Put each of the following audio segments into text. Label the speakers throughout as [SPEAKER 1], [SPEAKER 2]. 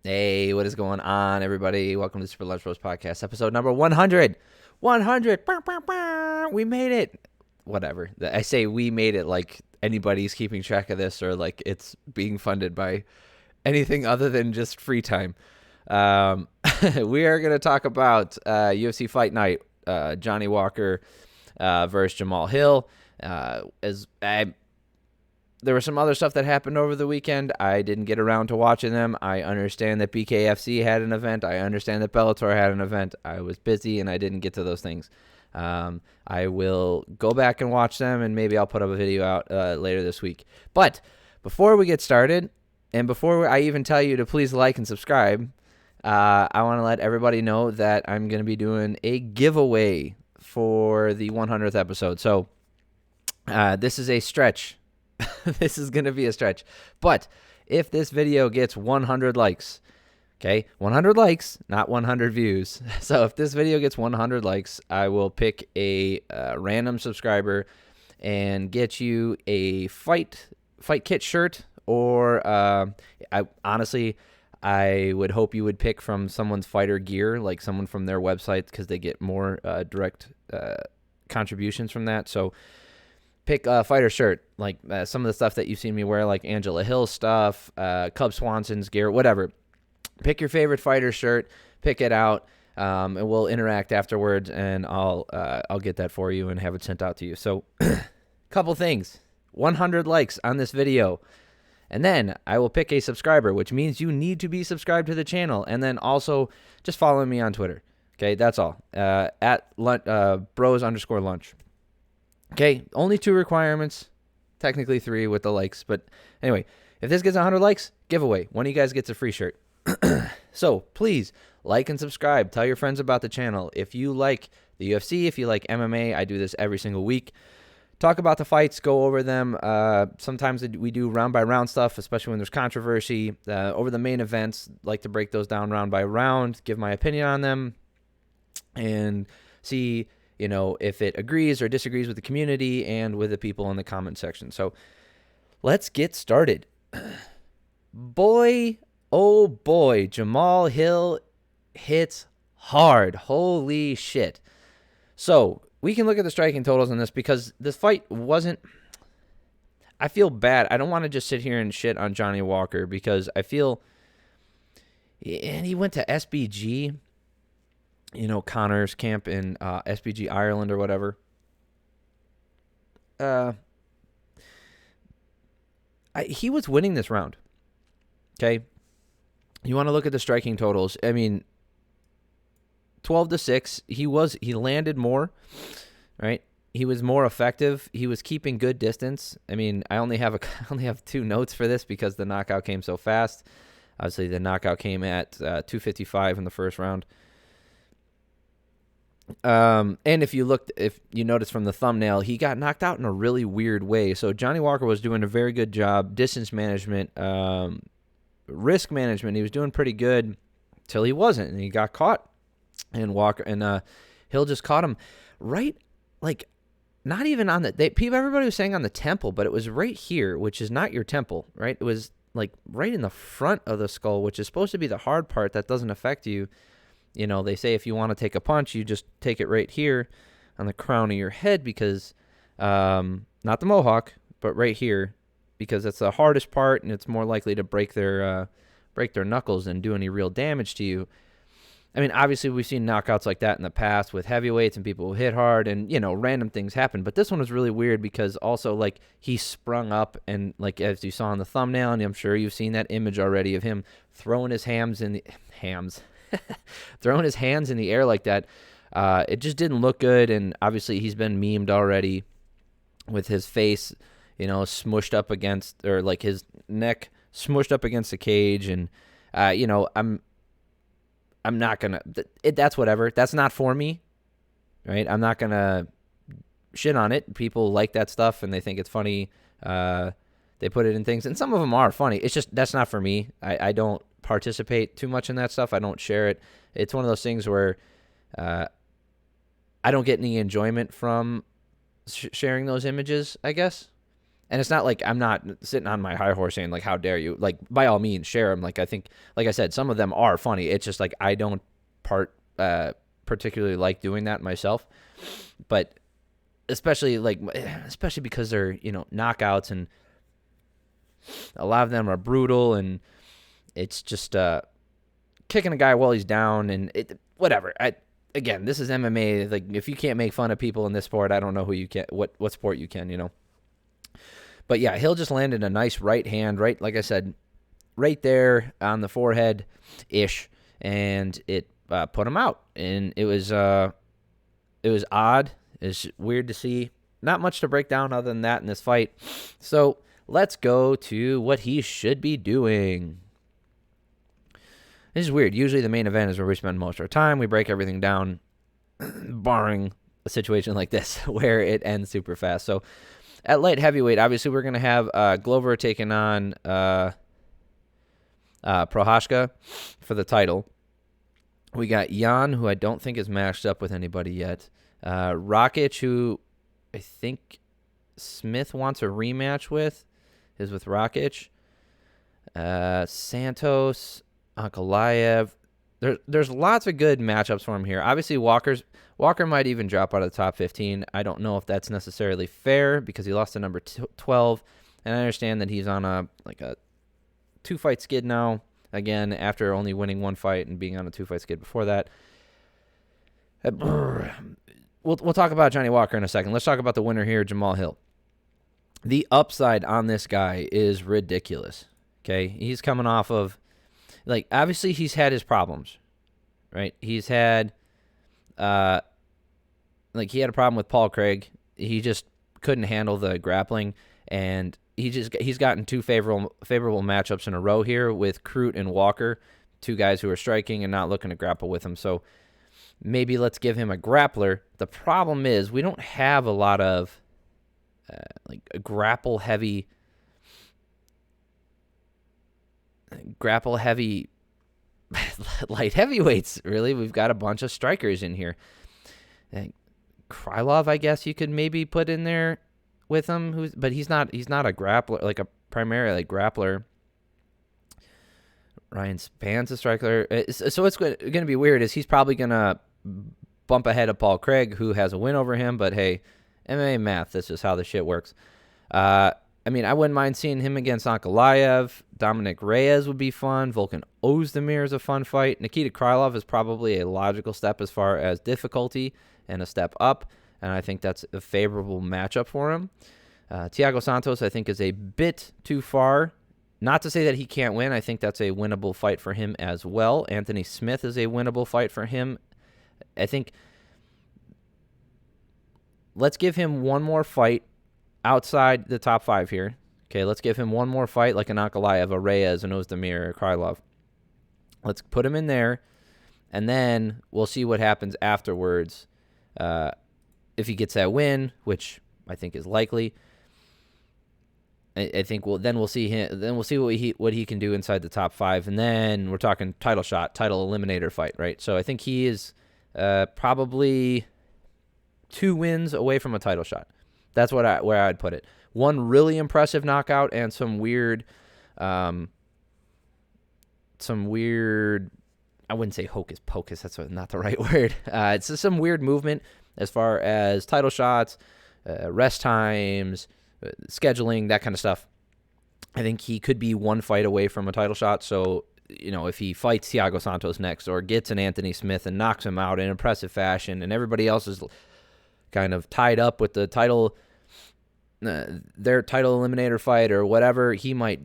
[SPEAKER 1] Hey, what is going on, everybody? Welcome to the Super Lunch Bros Podcast, episode number 100. 100. We made it. Whatever. I say we made it like anybody's keeping track of this or like it's being funded by anything other than just free time. We are going to talk about UFC Fight Night, Johnny Walker versus Jamal Hill. There was some other stuff that happened over the weekend. I didn't get around to watching them. I understand that BKFC had an event. I understand that Bellator had an event. I was busy and I didn't get to those things. I will go back and watch them, and maybe I'll put up a video out later this week. But before we get started, and before I even tell you to please like and subscribe, I want to let everybody know that I'm going to be doing a giveaway for the 100th episode. So this is a stretch. This is going to be a stretch. But if this video gets 100 likes, okay, 100 likes, not 100 views. So if this video gets 100 likes, I will pick a random subscriber and get you a fight kit shirt, or I would hope you would pick from someone's fighter gear, like someone from their website, because they get more direct contributions from that. So pick a fighter shirt, like some of the stuff that you've seen me wear, like Angela Hill stuff, Cub Swanson's gear, whatever. Pick your favorite fighter shirt, pick it out, and we'll interact afterwards, and I'll get that for you and have it sent out to you. So, couple things: 100 likes on this video, and then I will pick a subscriber, which means you need to be subscribed to the channel, and then also just follow me on Twitter. Okay, that's all. At bros_lunch. Okay, only 2 requirements, technically 3 with the likes. But anyway, if this gets 100 likes, giveaway. One of you guys gets a free shirt. So please like and subscribe. Tell your friends about the channel. If you like the UFC, if you like MMA, I do this every single week. Talk about the fights, go over them. Sometimes we do round by round stuff, especially when there's controversy. Over the main events, like to break those down round by round, give my opinion on them, and see if it agrees or disagrees with the community and with the people in the comment section. So let's get started. Boy, oh boy, Jamal Hill hits hard. Holy shit. So we can look at the striking totals on this, because this fight wasn't... I feel bad. I don't want to just sit here and shit on Johnny Walker, because I feel... And he went to SBG... Connor's camp in SBG Ireland or whatever. He was winning this round. Okay. You want to look at the striking totals. I mean, 12-6. He landed more, right? He was more effective. He was keeping good distance. I mean, I only have 2 notes for this because the knockout came so fast. Obviously, the knockout came at 2:55 in the first round. And if you notice from the thumbnail, he got knocked out in a really weird way. So Johnny Walker was doing a very good job, distance management, risk management. He was doing pretty good till he wasn't, and he got caught. And Hill just caught him right, like, not even on everybody was saying on the temple, but it was right here, which is not your temple, right? It was like right in the front of the skull, which is supposed to be the hard part that doesn't affect you. They say if you want to take a punch, you just take it right here on the crown of your head, because not the mohawk, but right here, because it's the hardest part, and it's more likely to break their knuckles and do any real damage to you. I mean, obviously we've seen knockouts like that in the past with heavyweights and people who hit hard, and random things happen. But this one was really weird, because also, like, he sprung up, and like as you saw in the thumbnail, and I'm sure you've seen that image already of him throwing his hands in the throwing his hands in the air like that. It just didn't look good, and obviously he's been memed already with his face, smushed up against, or like his neck smushed up against the cage, and I'm not gonna. That's whatever. That's not for me, right? I'm not gonna shit on it. People like that stuff, and they think it's funny. They put it in things, and some of them are funny. It's just that's not for me. I don't participate too much in that stuff. I don't share it. It's one of those things where I don't get any enjoyment from sharing those images, I guess. And it's not like I'm not sitting on my high horse saying, like, how dare you? Like, by all means, share them. Like, I think, like I said, some of them are funny. It's just like I don't particularly like doing that myself. But especially because they're, knockouts, and a lot of them are brutal, and it's just kicking a guy while he's down, and whatever. Again, this is MMA. Like, if you can't make fun of people in this sport, I don't know who you can, what sport you can, But yeah, Hill just landed a nice right hand, right, like I said, right there on the forehead-ish, and it put him out. And it was odd. It's weird to see. Not much to break down other than that in this fight. So let's go to what he should be doing. This is weird. Usually the main event is where we spend most of our time. We break everything down, barring a situation like this where it ends super fast. So at light heavyweight, obviously we're going to have Glover taking on Prochazka for the title. We got Jan, who I don't think is matched up with anybody yet. Rakic, who I think Smith wants a rematch with, is with Rakic. Santos, Ankalaev. There's lots of good matchups for him here. Obviously, Walker might even drop out of the top 15. I don't know if that's necessarily fair because he lost to number 12, and I understand that he's on a 2-fight skid now. Again, after only winning 1 fight and being on a 2-fight skid before that. We'll talk about Johnny Walker in a second. Let's talk about the winner here, Jamal Hill. The upside on this guy is ridiculous. Okay, he's coming off of, obviously he's had his problems, right? He's had, he had a problem with Paul Craig. He just couldn't handle the grappling, and he's gotten 2 favorable matchups in a row here with Crute and Walker, 2 guys who are striking and not looking to grapple with him. So maybe let's give him a grappler. The problem is we don't have a lot of grapple heavy light heavyweights. Really, we've got a bunch of strikers in here. Krylov, I guess you could maybe put in there with him, but he's not a grappler, like a primarily grappler. Ryan Span's a striker. So what's going to be weird is he's probably going to bump ahead of Paul Craig, who has a win over him, but hey, MMA math, this is how the shit works. I wouldn't mind seeing him against Ankalaev. Dominic Reyes would be fun. Volkan Ozdemir is a fun fight. Nikita Krylov is probably a logical step as far as difficulty and a step up, and I think that's a favorable matchup for him. Thiago Santos, I think, is a bit too far. Not to say that he can't win. I think that's a winnable fight for him as well. Anthony Smith is a winnable fight for him. I think let's give him one more fight outside the top 5 here. Okay, let's give him one more fight like an Ankalaev, a Reyes, an Ozdemir, a Krylov. Let's put him in there, and then we'll see what happens afterwards. If he gets that win, which I think is likely, I think we'll see him. Then we'll see what he can do inside the top 5, and then we're talking title eliminator fight, right? So I think he is probably 2 wins away from a title shot. That's where I'd put it. One really impressive knockout and some weird, I wouldn't say hocus pocus. That's not the right word. It's just some weird movement as far as title shots, rest times, scheduling, that kind of stuff. I think he could be 1 fight away from a title shot. So, if he fights Thiago Santos next or gets an Anthony Smith and knocks him out in impressive fashion, and everybody else is kind of tied up with the title, their title eliminator fight or whatever, he might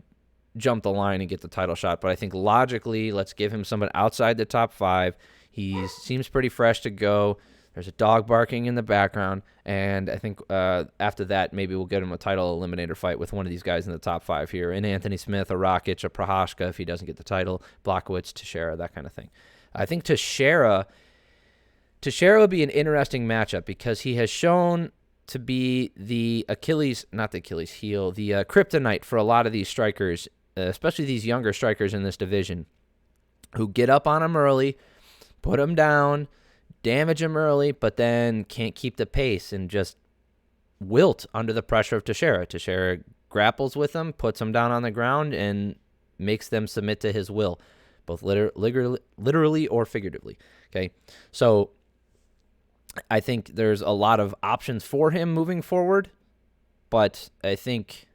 [SPEAKER 1] jump the line and get the title shot. But I think logically, let's give him someone outside the top 5. He seems pretty fresh to go. There's a dog barking in the background, and I think after that, maybe we'll get him a title eliminator fight with one of these guys in the top 5 here. An Anthony Smith, a Rakic, a Prochazka if he doesn't get the title, Blachowicz, Teixeira, that kind of thing. I think Teixeira would be an interesting matchup because he has shown to be the heel, the kryptonite for a lot of these strikers, especially these younger strikers in this division, who get up on him early, put him down, damage him early, but then can't keep the pace and just wilt under the pressure of Teixeira. Teixeira grapples with them, puts them down on the ground, and makes them submit to his will, both literally or figuratively. Okay, so I think there's a lot of options for him moving forward, but I think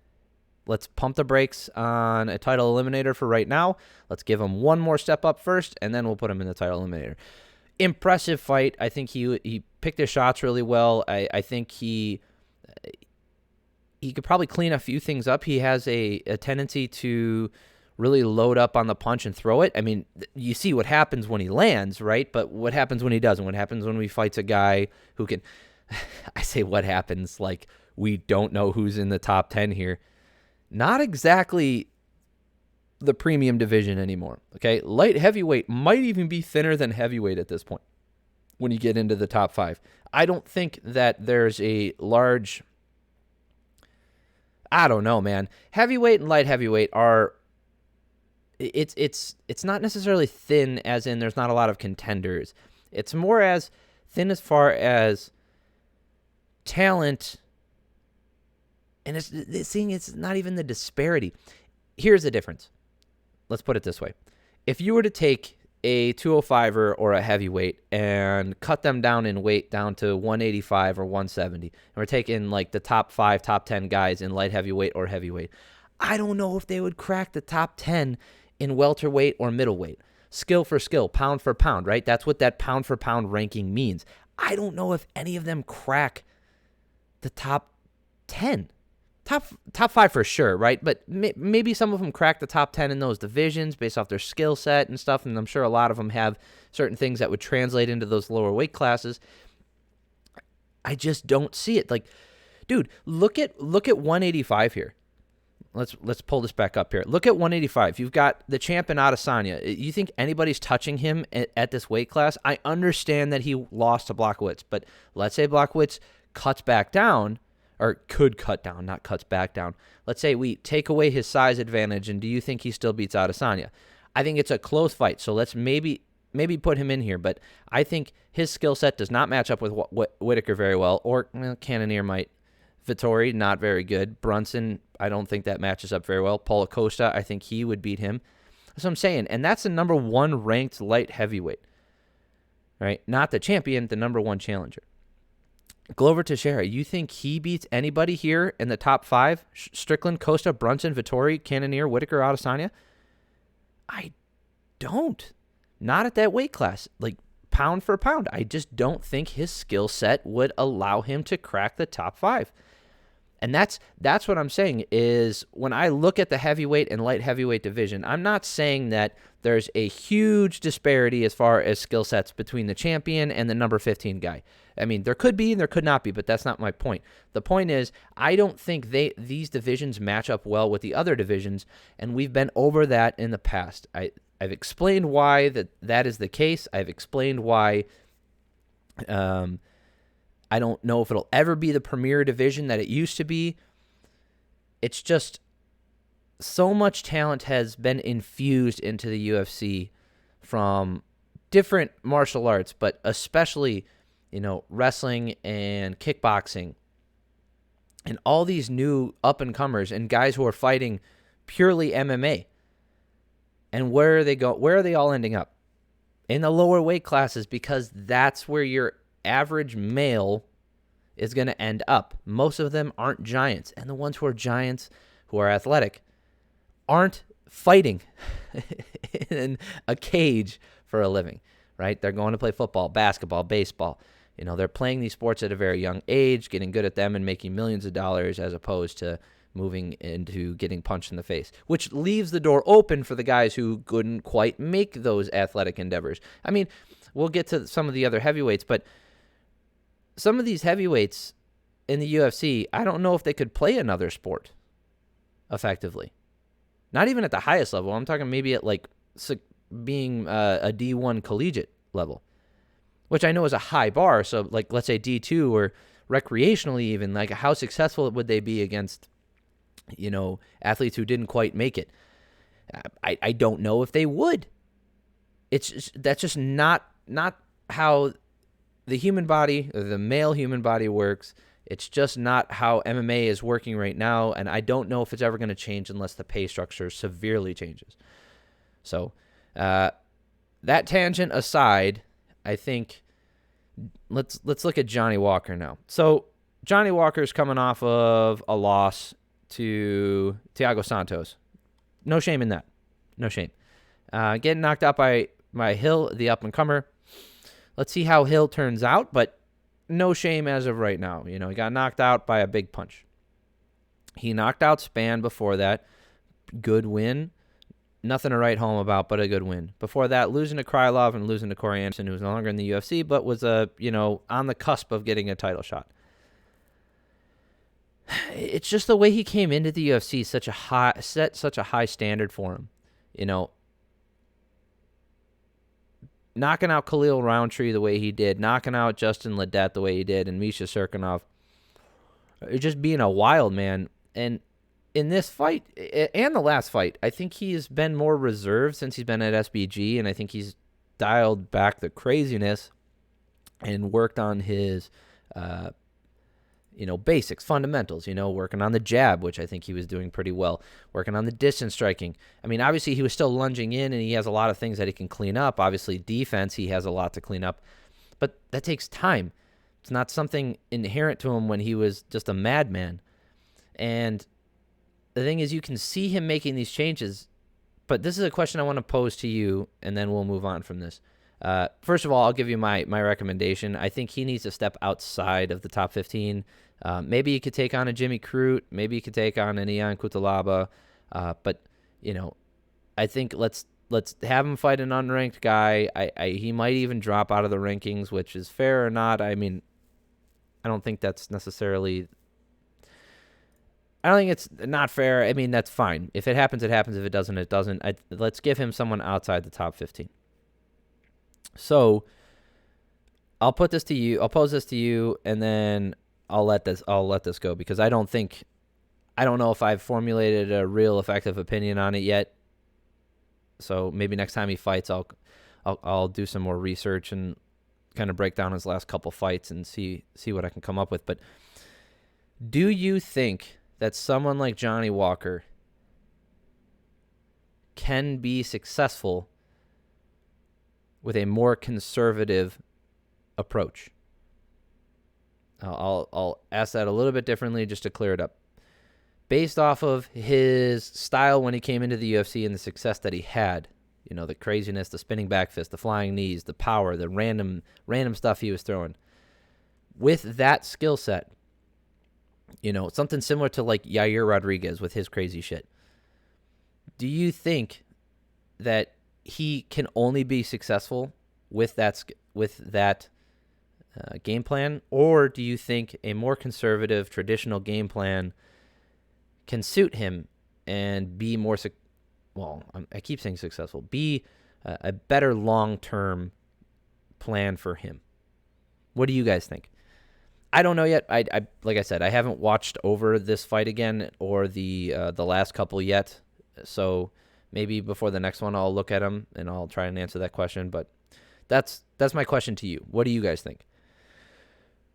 [SPEAKER 1] let's pump the brakes on a title eliminator for right now. Let's give him one more step up first, and then we'll put him in the title eliminator. Impressive fight. I think he picked his shots really well. I think he could probably clean a few things up. He has a tendency to really load up on the punch and throw it. I mean, you see what happens when he lands, right? But what happens when he doesn't? What happens when he fights a guy who can... I say what happens like we don't know who's in the top 10 here. Not exactly the premium division anymore, okay? Light heavyweight might even be thinner than heavyweight at this point when you get into the top 5. I don't think that there's a large... I don't know, man. Heavyweight and light heavyweight are... It's not necessarily thin as in there's not a lot of contenders. It's more as thin as far as talent, and it's not even the disparity. Here's the difference. Let's put it this way. If you were to take a 205er or a heavyweight and cut them down in weight down to 185 or 170, and we're taking like the top 5, top 10 guys in light heavyweight or heavyweight, I don't know if they would crack the top 10 in welterweight or middleweight. Skill for skill, pound for pound, right? That's what that pound for pound ranking means. I don't know if any of them crack the top 10. Top 5 for sure, right? But maybe some of them crack the top 10 in those divisions based off their skill set and stuff, and I'm sure a lot of them have certain things that would translate into those lower weight classes. I just don't see it. Like, dude, look at 185 here. Let's pull this back up here. Look at 185. You've got the champ in Adesanya. You think anybody's touching him at this weight class? I understand that he lost to Blachowicz, but let's say Blachowicz cuts back down, or could cut down, not cuts back down. Let's say we take away his size advantage, and do you think he still beats Adesanya? I think it's a close fight, so let's maybe put him in here, but I think his skill set does not match up with Whittaker very well, or Cannonier might. Vettori, not very good. Brunson, I don't think that matches up very well. Paula Costa, I think he would beat him. That's what I'm saying. And that's the number 1 ranked light heavyweight, right? Not the champion, the number 1 challenger. Glover Teixeira, you think he beats anybody here in the top 5? Strickland, Costa, Brunson, Vettori, Cannonier, Whittaker, Adesanya? I don't. Not at that weight class. Like, pound for pound, I just don't think his skill set would allow him to crack the top 5. And that's what I'm saying is when I look at the heavyweight and light heavyweight division, I'm not saying that there's a huge disparity as far as skill sets between the champion and the number 15 guy. I mean, there could be and there could not be, but that's not my point. The point is, I don't think these divisions match up well with the other divisions, and we've been over that in the past. I've explained why that is the case. I've explained why I don't know if it'll ever be the premier division that it used to be. It's just so much talent has been infused into the UFC from different martial arts, but especially, wrestling and kickboxing and all these new up-and-comers and guys who are fighting purely MMA. And where are they all ending up? In the lower weight classes, because that's where your average male is going to end up. Most of them aren't giants, and the ones who are giants, who are athletic, aren't fighting in a cage for a living, right? They're going to play football, basketball, baseball. They're playing these sports at a very young age, getting good at them and making millions of dollars as opposed to moving into getting punched in the face, which leaves the door open for the guys who couldn't quite make those athletic endeavors. I mean, we'll get to some of the other heavyweights, but some of these heavyweights in the UFC, I don't know if they could play another sport effectively. Not even at the highest level. I'm talking maybe at like being a D1 collegiate level, which I know is a high bar. So like, let's say D2 or recreationally even, like how successful would they be against, athletes who didn't quite make it? I don't know if they would. That's just not how the human body, or the male human body works, It's just not how MMA is working right now, and I don't know if it's ever going to change unless the pay structure severely changes. So that tangent aside, I think let's look at Johnny Walker now. So Johnny Walker's coming off of a loss to Thiago Santos. No shame in that. No shame. Getting knocked out by Hill, the up-and-comer. Let's see how Hill turns out, but no shame as of right now. He got knocked out by a big punch. He knocked out Spann before that. Good win. Nothing to write home about, but a good win. Before that, losing to Krylov and losing to Corey Anderson, who's no longer in the UFC, but was on the cusp of getting a title shot. It's just the way he came into the UFC, set such a high standard for him. Knocking out Khalil Roundtree the way he did, knocking out Justin Ledet the way he did, and Misha Serkinov. Just being a wild man. And in this fight, and the last fight, I think he's been more reserved since he's been at SBG, and I think he's dialed back the craziness and worked on his basics, fundamentals, working on the jab, which I think he was doing pretty well, working on the distance striking. I mean, obviously he was still lunging in and he has a lot of things that he can clean up. Obviously defense, he has a lot to clean up, but that takes time. It's not something inherent to him when he was just a madman. And the thing is, you can see him making these changes, but this is a question I want to pose to you, and then we'll move on from this. First of all, I'll give you my recommendation. I think he needs to step outside of the top 15. Maybe he could take on a Jimmy Crute. Maybe he could take on an Ian Cutelaba. But I think let's have him fight an unranked guy. He might even drop out of the rankings, which is fair or not. I mean, I don't think that's necessarily. I don't think it's not fair. I mean, that's fine. If it happens, it happens. If it doesn't, it doesn't. Let's give him someone outside the top 15. So I'll put this to you. I'll pose this to you, and then I'll let this go because I don't know if I've formulated a real effective opinion on it yet. So maybe next time he fights, I'll do some more research and kind of break down his last couple fights and see what I can come up with. But do you think that someone like Johnny Walker can be successful with a more conservative approach? I'll ask that a little bit differently just to clear it up. Based off of his style when he came into the UFC and the success that he had, the craziness, the spinning back fist, the flying knees, the power, the random stuff he was throwing. With that skill set, something similar to like Yair Rodriguez with his crazy shit. Do you think that he can only be successful with that game plan, or do you think a more conservative, traditional game plan can suit him and be more? I keep saying successful. Be a better long-term plan for him. What do you guys think? I don't know yet. I like I said, I haven't watched over this fight again or the last couple yet. So maybe before the next one, I'll look at them and I'll try and answer that question. But that's my question to you. What do you guys think?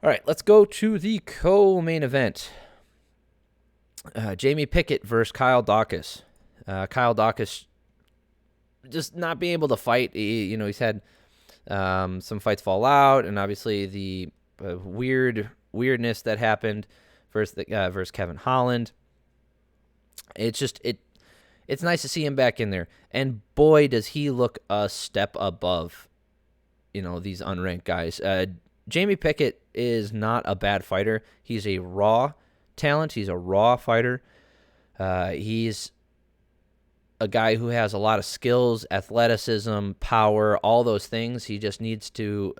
[SPEAKER 1] All right, let's go to the co-main event. Jamie Pickett versus Kyle Daukaus. Kyle Daukaus just not being able to fight. He's had some fights fall out, and obviously the weirdness that happened versus Kevin Holland. It's just it's nice to see him back in there, and boy does he look a step above these unranked guys. Jamie Pickett is not a bad fighter. He's a raw talent. He's a raw fighter. He's a guy who has a lot of skills, athleticism, power, all those things. He just needs to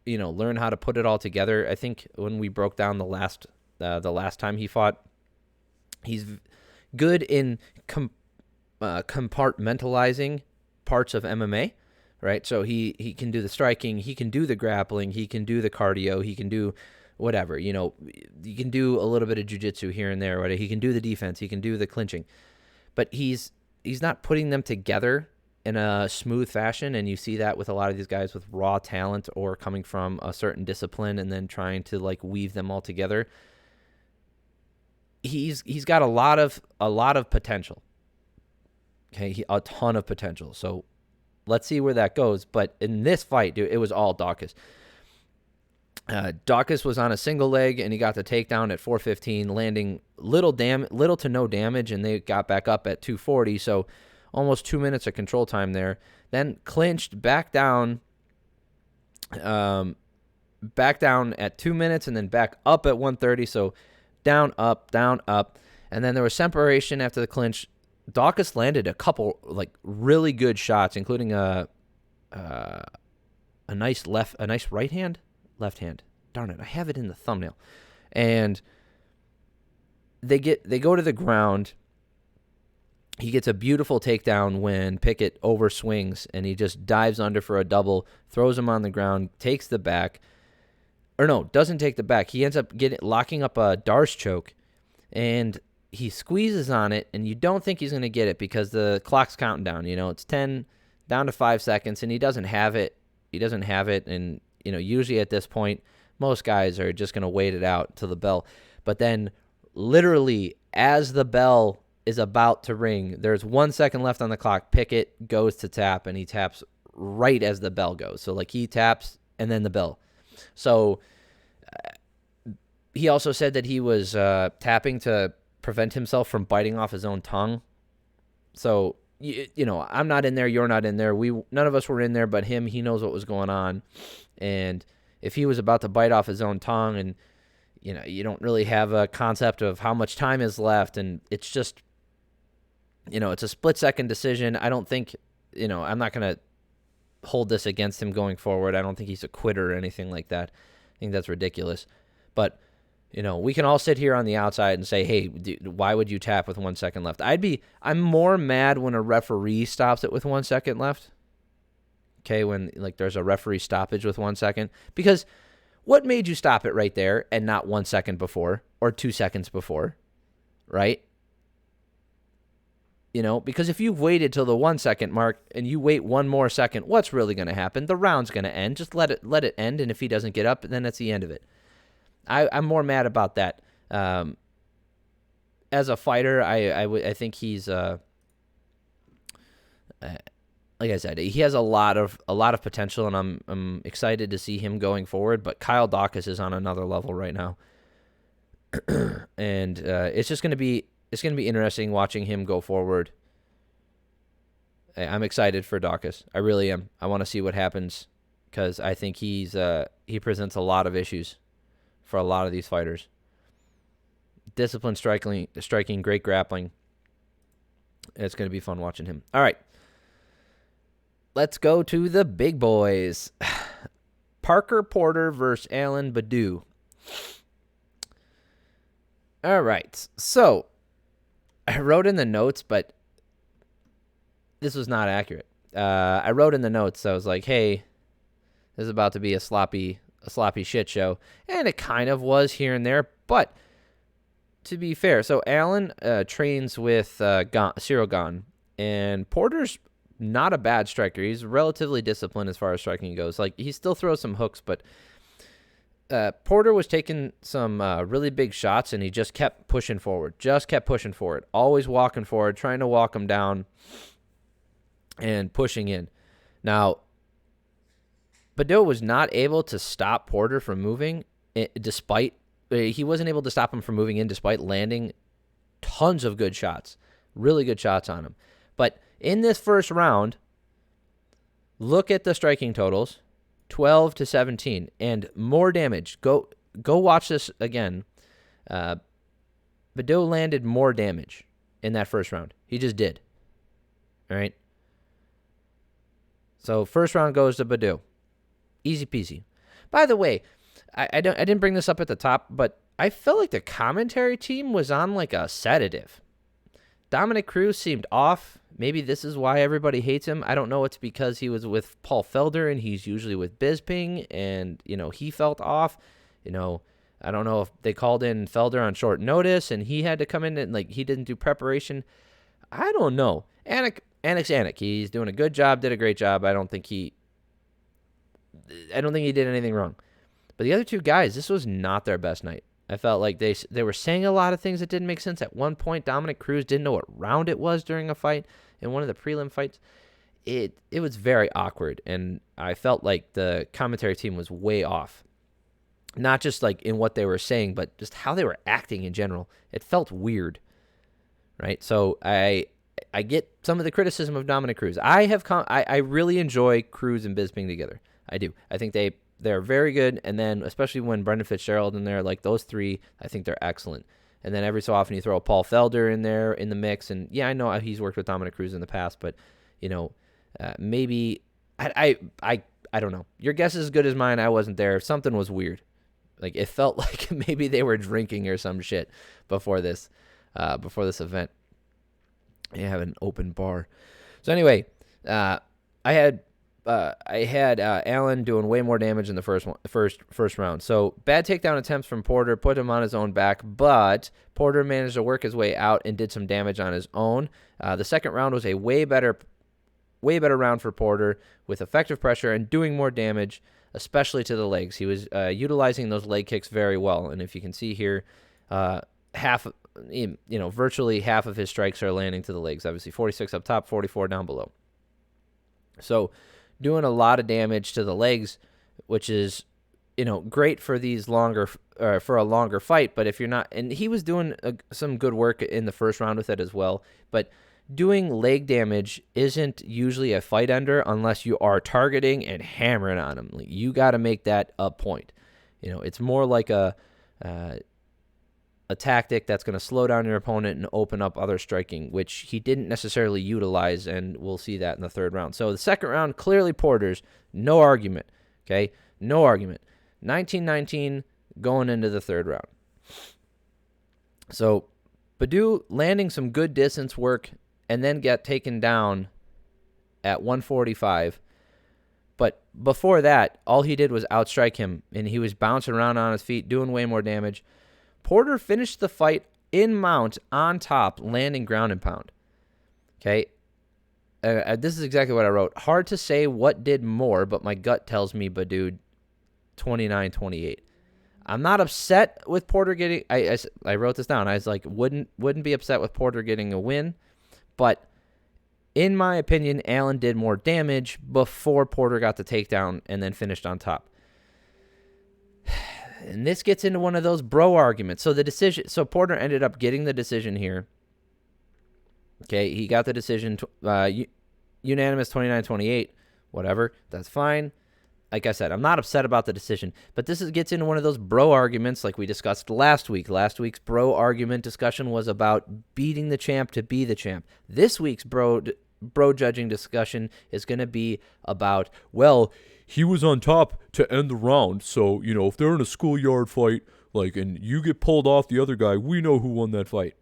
[SPEAKER 1] learn how to put it all together. I think when we broke down the last time he fought, he's good in compartmentalizing parts of MMA, right? So he can do the striking, he can do the grappling, he can do the cardio, he can do whatever. You can do a little bit of jiu-jitsu here and there, right? He can do the defense, he can do the clinching, but he's not putting them together in a smooth fashion, and you see that with a lot of these guys with raw talent or coming from a certain discipline and then trying to like weave them all together. He's got a lot of potential. Okay, a ton of potential. So let's see where that goes. But in this fight, dude, it was all Daukaus. Daukaus was on a single leg, and he got the takedown at 415, landing little to no damage, and they got back up at 240. So almost 2 minutes of control time there. Then clinched back down at 2 minutes, and then back up at 130. So down, up, and then there was separation after the clinch. Daukaus landed a couple like really good shots, including a nice left hand. Darn it, I have it in the thumbnail. And they go to the ground. He gets a beautiful takedown when Pickett overswings, and he just dives under for a double, throws him on the ground, takes the back. Or no, doesn't take the back. He ends up locking up a Darce choke, and he squeezes on it, and you don't think he's going to get it because the clock's counting down. It's 10 down to 5 seconds, and he doesn't have it. And usually at this point, most guys are just going to wait it out till the bell. But then, literally, as the bell is about to ring, there's 1 second left on the clock. Pickett goes to tap, and he taps right as the bell goes. So, like, he taps, and then the bell. So, he also said that he was tapping to prevent himself from biting off his own tongue. So, I'm not in there. You're not in there. None of us were in there but him. He knows what was going on. And if he was about to bite off his own tongue, and, you don't really have a concept of how much time is left, and it's just, it's a split-second decision. I don't think, I'm not going to hold this against him going forward. I don't think he's a quitter or anything like that. I think that's ridiculous. But, we can all sit here on the outside and say, hey, why would you tap with 1 second left? I'm more mad when a referee stops it with 1 second left. Okay, when like there's a referee stoppage with 1 second. Because what made you stop it right there and not 1 second before or 2 seconds before? Right? Because if you've waited till the 1 second mark and you wait one more second, what's really going to happen? The round's going to end. Just let it end, and if he doesn't get up, then that's the end of it. I'm more mad about that. As a fighter, I think he's like I said, he has a lot of potential, and I'm excited to see him going forward. But Kyle Daukaus is on another level right now, and it's going to be interesting watching him go forward. I'm excited for Daukaus. I really am. I want to see what happens because I think he presents a lot of issues for a lot of these fighters. Disciplined striking, great grappling. It's going to be fun watching him. All right. Let's go to the big boys. Parker Porter versus Alan Baudot. All right. So, I wrote in the notes, but this was not accurate. I wrote in the notes, I was like, hey, this is about to be a sloppy shit show. And it kind of was here and there, but to be fair, so Alan trains with Cyril Gane, and Porter's not a bad striker. He's relatively disciplined as far as striking goes. Like, he still throws some hooks, but Porter was taking some really big shots, and he just kept pushing forward. Always walking forward, trying to walk him down and pushing in. Now, Baudot was not able to stop Porter from moving, he wasn't able to stop him from moving in despite landing tons of good shots, really good shots on him. But in this first round, look at the striking totals, 12-17, and more damage. Go watch this again. Baudot landed more damage in that first round. He just did. All right? So first round goes to Baudot. Easy peasy. By the way, I didn't bring this up at the top, but I felt like the commentary team was on like a sedative. Dominic Cruz seemed off. Maybe this is why everybody hates him. I don't know. It's because he was with Paul Felder, and he's usually with Bisping, and, he felt off. I don't know if they called in Felder on short notice, and he had to come in and, he didn't do preparation. I don't know. Anik's Anik. He's doing a good job, did a great job. I don't think he did anything wrong. But the other two guys, this was not their best night. I felt like they were saying a lot of things that didn't make sense. At one point, Dominic Cruz didn't know what round it was during a fight in one of the prelim fights. It was very awkward, and I felt like the commentary team was way off. Not just like in what they were saying, but just how they were acting in general. It felt weird, right? So I get some of the criticism of Dominic Cruz. I really enjoy Cruz and Bisping together. I do. I think they're very good, and then especially when Brendan Fitzgerald in there, like those three, I think they're excellent. And then every so often you throw Paul Felder in there in the mix, and yeah, I know he's worked with Dominic Cruz in the past, but maybe I don't know. Your guess is as good as mine. I wasn't there. Something was weird. Like it felt like maybe they were drinking or some shit before this event. They have an open bar. So anyway, I had Allen doing way more damage in the first round. So bad takedown attempts from Porter put him on his own back, but Porter managed to work his way out and did some damage on his own. The second round was a way better round for Porter with effective pressure and doing more damage, especially to the legs. He was utilizing those leg kicks very well, and if you can see here, virtually half of his strikes are landing to the legs. Obviously, 46 up top, 44 down below. So doing a lot of damage to the legs, which is, great for these for a longer fight. But if you're not, and he was doing some good work in the first round with it as well. But doing leg damage isn't usually a fight ender unless you are targeting and hammering on him. Like, you got to make that a point. It's more like a tactic that's going to slow down your opponent and open up other striking, which he didn't necessarily utilize, and we'll see that in the third round. So the second round, clearly Porter's, no argument, okay? No argument. 19-19 going into the third round. So Baudot landing some good distance work and then got taken down at 145. But before that, all he did was outstrike him, and he was bouncing around on his feet, doing way more damage. Porter finished the fight in mount on top, landing ground and pound. Okay? This is exactly what I wrote. Hard to say what did more, but my gut tells me Baudot 29-28. I'm not upset with Porter getting... I wrote this down. I was like, wouldn't be upset with Porter getting a win, but in my opinion, Allen did more damage before Porter got the takedown and then finished on top. And this gets into one of those bro arguments. So Porter ended up getting the decision here. Okay, he got the decision, unanimous 29-28, whatever. That's fine. Like I said, I'm not upset about the decision, but gets into one of those bro arguments like we discussed last week. Last week's bro argument discussion was about beating the champ to be the champ. This week's bro judging discussion is going to be about, well, he was on top to end the round, so, if they're in a schoolyard fight, and you get pulled off the other guy, we know who won that fight.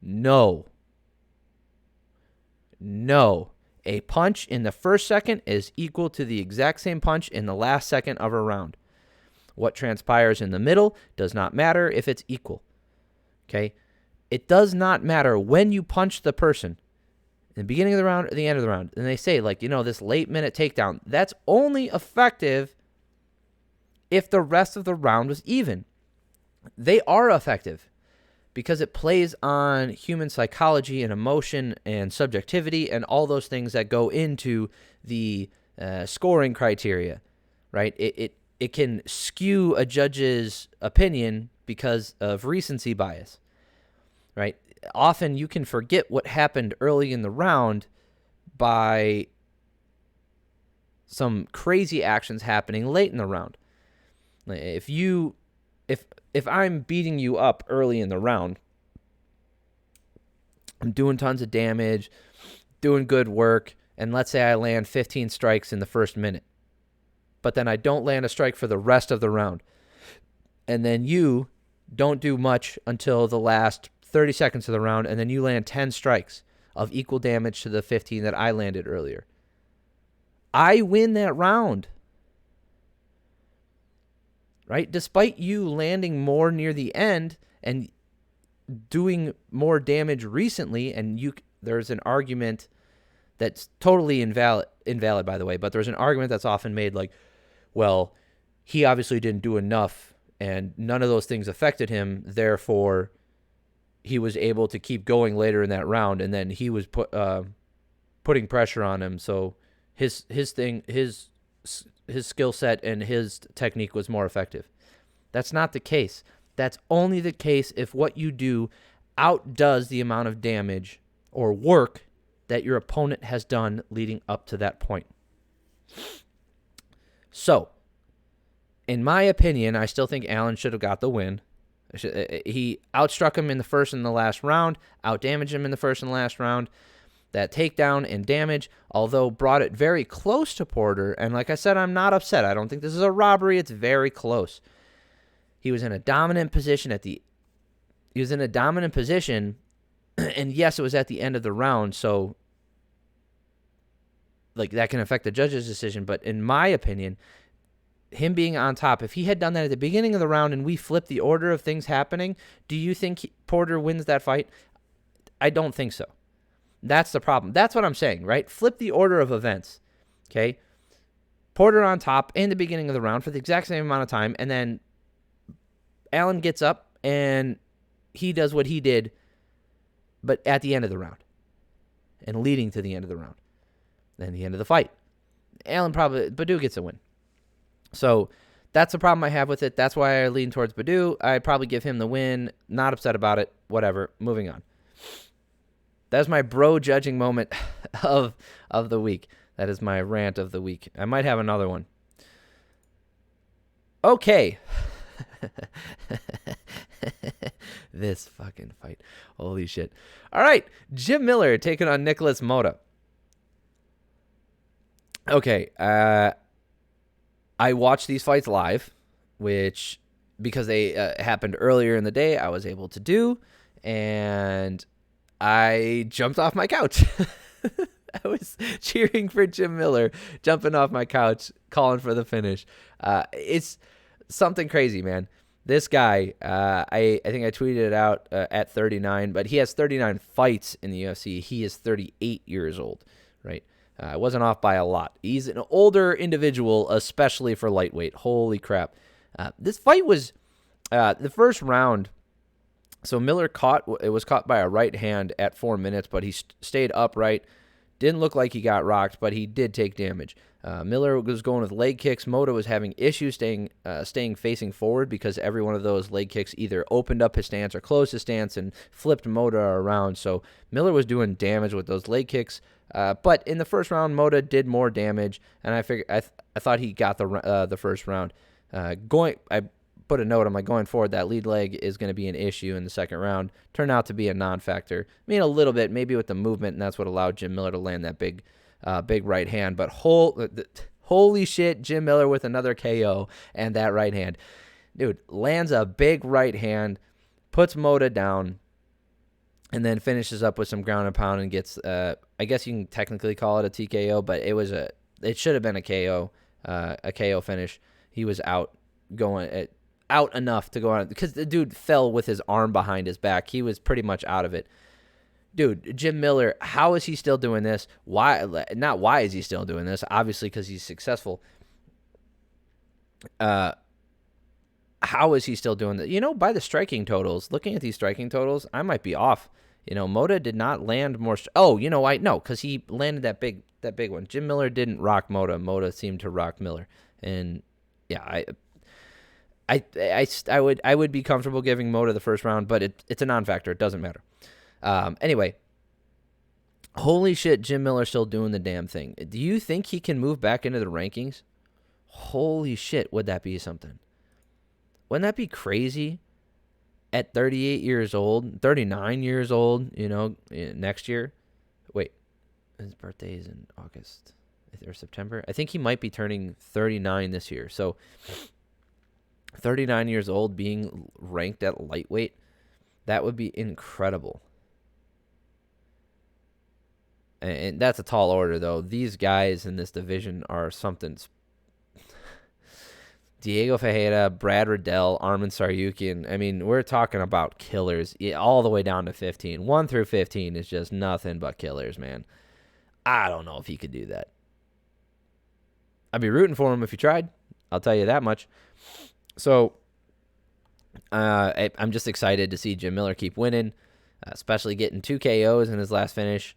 [SPEAKER 1] No. A punch in the first second is equal to the exact same punch in the last second of a round. What transpires in the middle does not matter if it's equal. Okay? It does not matter when you punch the person, in the beginning of the round or the end of the round. And they say, this late minute takedown, that's only effective if the rest of the round was even. They are effective because it plays on human psychology and emotion and subjectivity and all those things that go into the scoring criteria, right? It can skew a judge's opinion because of recency bias, right? Often you can forget what happened early in the round by some crazy actions happening late in the round. If I'm beating you up early in the round, I'm doing tons of damage, doing good work, and let's say I land 15 strikes in the first minute, but then I don't land a strike for the rest of the round, and then you don't do much until the last 30 seconds of the round, and then you land 10 strikes of equal damage to the 15 that I landed earlier. I win that round. Right? Despite you landing more near the end, and doing more damage recently, and there's an argument that's totally invalid, by the way, but there's an argument that's often made like, well, he obviously didn't do enough and none of those things affected him, therefore he was able to keep going later in that round, and then he was putting pressure on him, so his skill set and his technique was more effective. That's not the case. That's only the case if what you do outdoes the amount of damage or work that your opponent has done leading up to that point. So, in my opinion, I still think Allen should have got the win. He outstruck him in the first and the last round, outdamaged him in the first and last round. That takedown and damage, although brought it very close to Porter, and like I said, I'm not upset. I don't think this is a robbery. It's very close. He was in a dominant position and yes, it was at the end of the round, so like that can affect the judge's decision, but in my opinion, him being on top, if he had done that at the beginning of the round and we flipped the order of things happening, do you think Porter wins that fight? I don't think so. That's the problem. That's what I'm saying, right? Flip the order of events, okay? Porter on top in the beginning of the round for the exact same amount of time, and then Allen gets up and he does what he did, but at the end of the round and leading to the end of the round. Then the end of the fight. Baudot gets a win. So that's the problem I have with it. That's why I lean towards Baudot. I'd probably give him the win. Not upset about it. Whatever. Moving on. That's my bro judging moment of the week. That is my rant of the week. I might have another one. Okay. This fucking fight. Holy shit. All right. Jim Miller taking on Nicholas Motta. Okay. I watched these fights live, which, because they happened earlier in the day, I was able to do, and I jumped off my couch. I was cheering for Jim Miller, jumping off my couch, calling for the finish. It's something crazy, man. This guy, I think I tweeted it out at 39, but he has 39 fights in the UFC. He is 38 years old, right? I wasn't off by a lot. He's an older individual, especially for lightweight. Holy crap. This fight was the first round. So Miller was caught by a right hand at 4 minutes, but he stayed upright. Didn't look like he got rocked, but he did take damage. Miller was going with leg kicks. Motta was having issues staying facing forward because every one of those leg kicks either opened up his stance or closed his stance and flipped Motta around. So Miller was doing damage with those leg kicks. But in the first round, Motta did more damage, and I thought he got the first round. I put a note on my going forward that lead leg is going to be an issue in the second round. Turned out to be a non-factor. I mean, a little bit, maybe with the movement, and that's what allowed Jim Miller to land that big right hand. But holy shit, Jim Miller with another KO and that right hand. Dude, lands a big right hand, puts Motta down, and then finishes up with some ground and pound and gets, I guess you can technically call it a TKO, but it should have been a KO finish. He was out enough to go on, because the dude fell with his arm behind his back. He was pretty much out of it. Dude, Jim Miller, how is he still doing this? Not why is he still doing this? Obviously because he's successful. How is he still doing that? By the striking totals, looking at these striking totals, I might be off. Motta did not land more. No, because he landed that big one. Jim Miller didn't rock Motta. Motta seemed to rock Miller. And yeah, I would be comfortable giving Motta the first round, but it's a non-factor. It doesn't matter. Anyway, holy shit, Jim Miller's still doing the damn thing. Do you think he can move back into the rankings? Holy shit, would that be something? Wouldn't that be crazy? At 38 years old, 39 years old, next year. Wait, his birthday is in August or September. I think he might be turning 39 this year. So 39 years old being ranked at lightweight, that would be incredible. And that's a tall order, though. These guys in this division are something. Diego Ferreira, Brad Riddell, Arman Saryukian. I mean, we're talking about killers all the way down to 15. 1 through 15 is just nothing but killers, man. I don't know if he could do that. I'd be rooting for him if he tried. I'll tell you that much. So I'm just excited to see Jim Miller keep winning, especially getting 2 KOs in his last finish.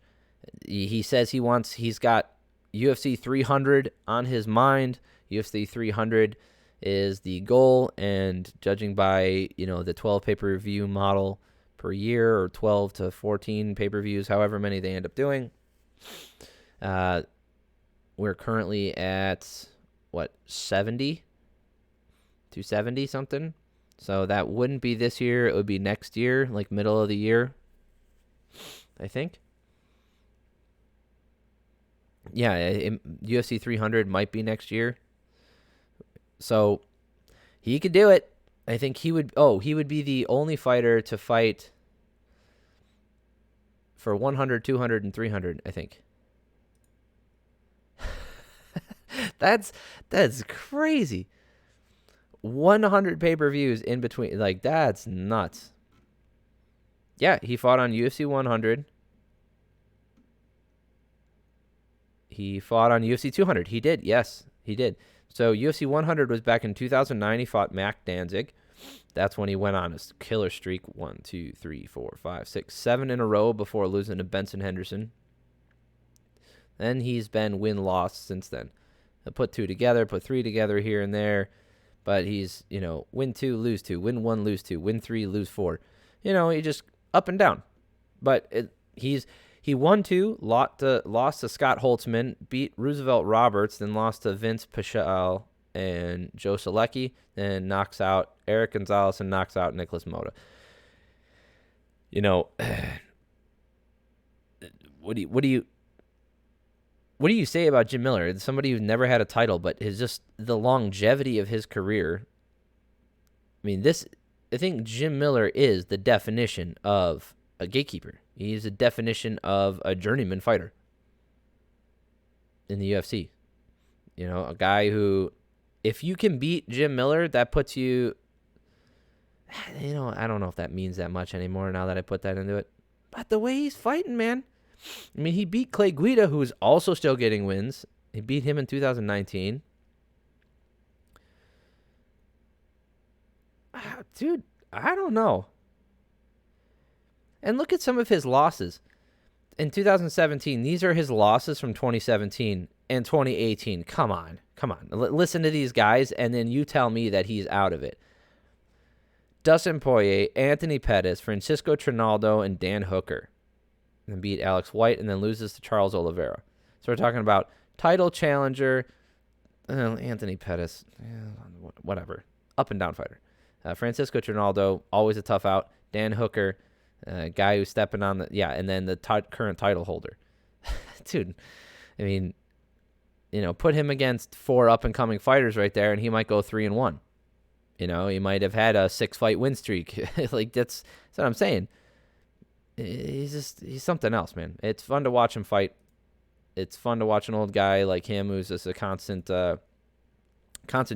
[SPEAKER 1] He says he's got UFC 300 on his mind. UFC 300 is the goal, and judging by, the 12 pay-per-view model per year, or 12 to 14 pay-per-views, however many they end up doing, we're currently at 70 to 70 something. So that wouldn't be this year. It would be next year, like middle of the year, I think. Yeah, UFC 300 might be next year. So he could do it. I think he would be the only fighter to fight for 100, 200, and 300, I think. That's crazy. 100 pay-per-views in between. Like, that's nuts. Yeah, he fought on UFC 100. He fought on UFC 200. He did. Yes, he did. So UFC 100 was back in 2009. He fought Mac Danzig. That's when he went on a killer streak. 1, 2, 3, 4, 5, 6, 7 in a row before losing to Benson Henderson. Then he's been win-loss since then. I put 2 together, put 3 together here and there. But he's, win 2, lose 2, win 1, lose 2, win 3, lose 4. He just up and down. But he won 2, lost to Scott Holtzman, beat Roosevelt Roberts, then lost to Vince Pichel and Joe Selecki, then knocks out Eric Gonzalez and knocks out Nicholas Motta. What do you say about Jim Miller? It's somebody who's never had a title, but is just the longevity of his career. I mean, I think Jim Miller is the definition of a gatekeeper. He's a definition of a journeyman fighter in the UFC. A guy who, if you can beat Jim Miller, that puts you, I don't know if that means that much anymore now that I put that into it. But the way he's fighting, man. I mean, he beat Clay Guida, who is also still getting wins. He beat him in 2019. Dude, I don't know. And look at some of his losses. In 2017, these are his losses from 2017 and 2018. Come on. Listen to these guys, and then you tell me that he's out of it. Dustin Poirier, Anthony Pettis, Francisco Trinaldo, and Dan Hooker. And beat Alex White, and then loses to Charles Oliveira. So we're talking about title challenger, Anthony Pettis, whatever, up and down fighter. Francisco Trinaldo, always a tough out. Dan Hooker, guy who's stepping on and then the current title holder. Dude, I mean, put him against 4 up and coming fighters right there, and he might go 3-1. He might have had a 6-fight win streak. Like that's what I'm saying. He's something else, man. It's fun to watch him fight. It's fun to watch an old guy like him who's just a constant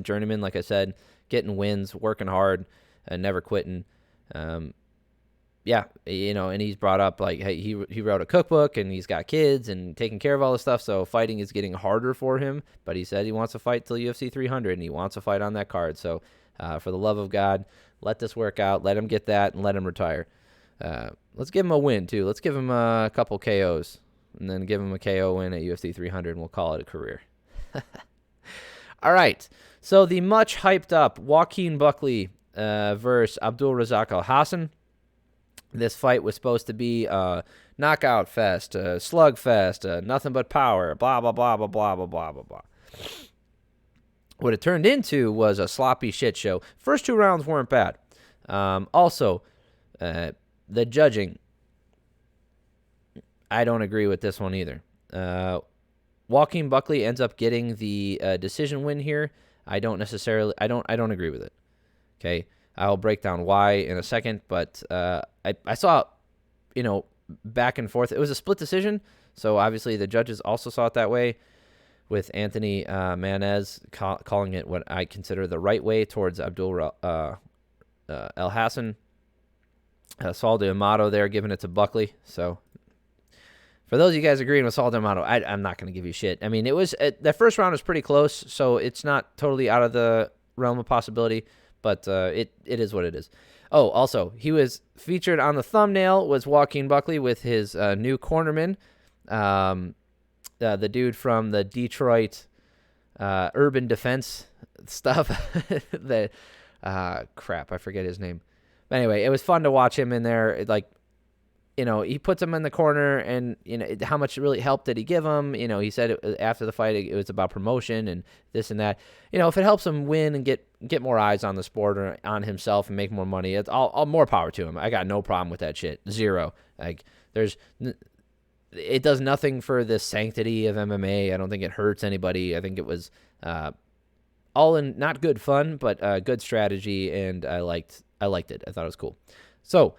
[SPEAKER 1] journeyman, like I said, getting wins, working hard, and never quitting. And he's brought up, like, hey, he wrote a cookbook, and he's got kids and taking care of all this stuff, so fighting is getting harder for him. But he said he wants to fight till UFC 300, and he wants to fight on that card. So for the love of God, let this work out. Let him get that, and let him retire. Let's give him a win, too. Let's give him a couple KOs, and then give him a KO win at UFC 300, and we'll call it a career. All right. So the much hyped up Joaquin Buckley versus Abdul Razak Alhassan. This fight was supposed to be a knockout fest, a slug fest, nothing but power, blah, blah, blah, blah, blah, blah, blah, blah, blah. What it turned into was a sloppy shit show. First 2 rounds weren't bad. Also, the judging, I don't agree with this one either. Joaquin Buckley ends up getting the decision win here. I don't agree with it. Okay, I'll break down why in a second, but I saw, back and forth. It was a split decision, so obviously the judges also saw it that way. with Anthony Manez calling it what I consider the right way towards Alhassan. Saul D'Amato there giving it to Buckley. So for those of you guys agreeing with Saul D'Amato, I'm not going to give you shit. I mean, it was the first round was pretty close, so it's not totally out of the realm of possibility, but it is what it is. Oh, also, he was featured on the thumbnail was Joaquin Buckley with his new cornerman, the dude from the Detroit urban defense stuff. Crap, I forget his name. But anyway, it was fun to watch him in there. Like, he puts him in the corner, and how much it really helped did he give him? He said after the fight it was about promotion and this and that. If it helps him win and get more eyes on the sport or on himself and make more money, it's all more power to him. I got no problem with that shit. Zero. Like it does nothing for the sanctity of MMA. I don't think it hurts anybody. I think it was all in not good fun, but good strategy, and I liked it. I thought it was cool. So,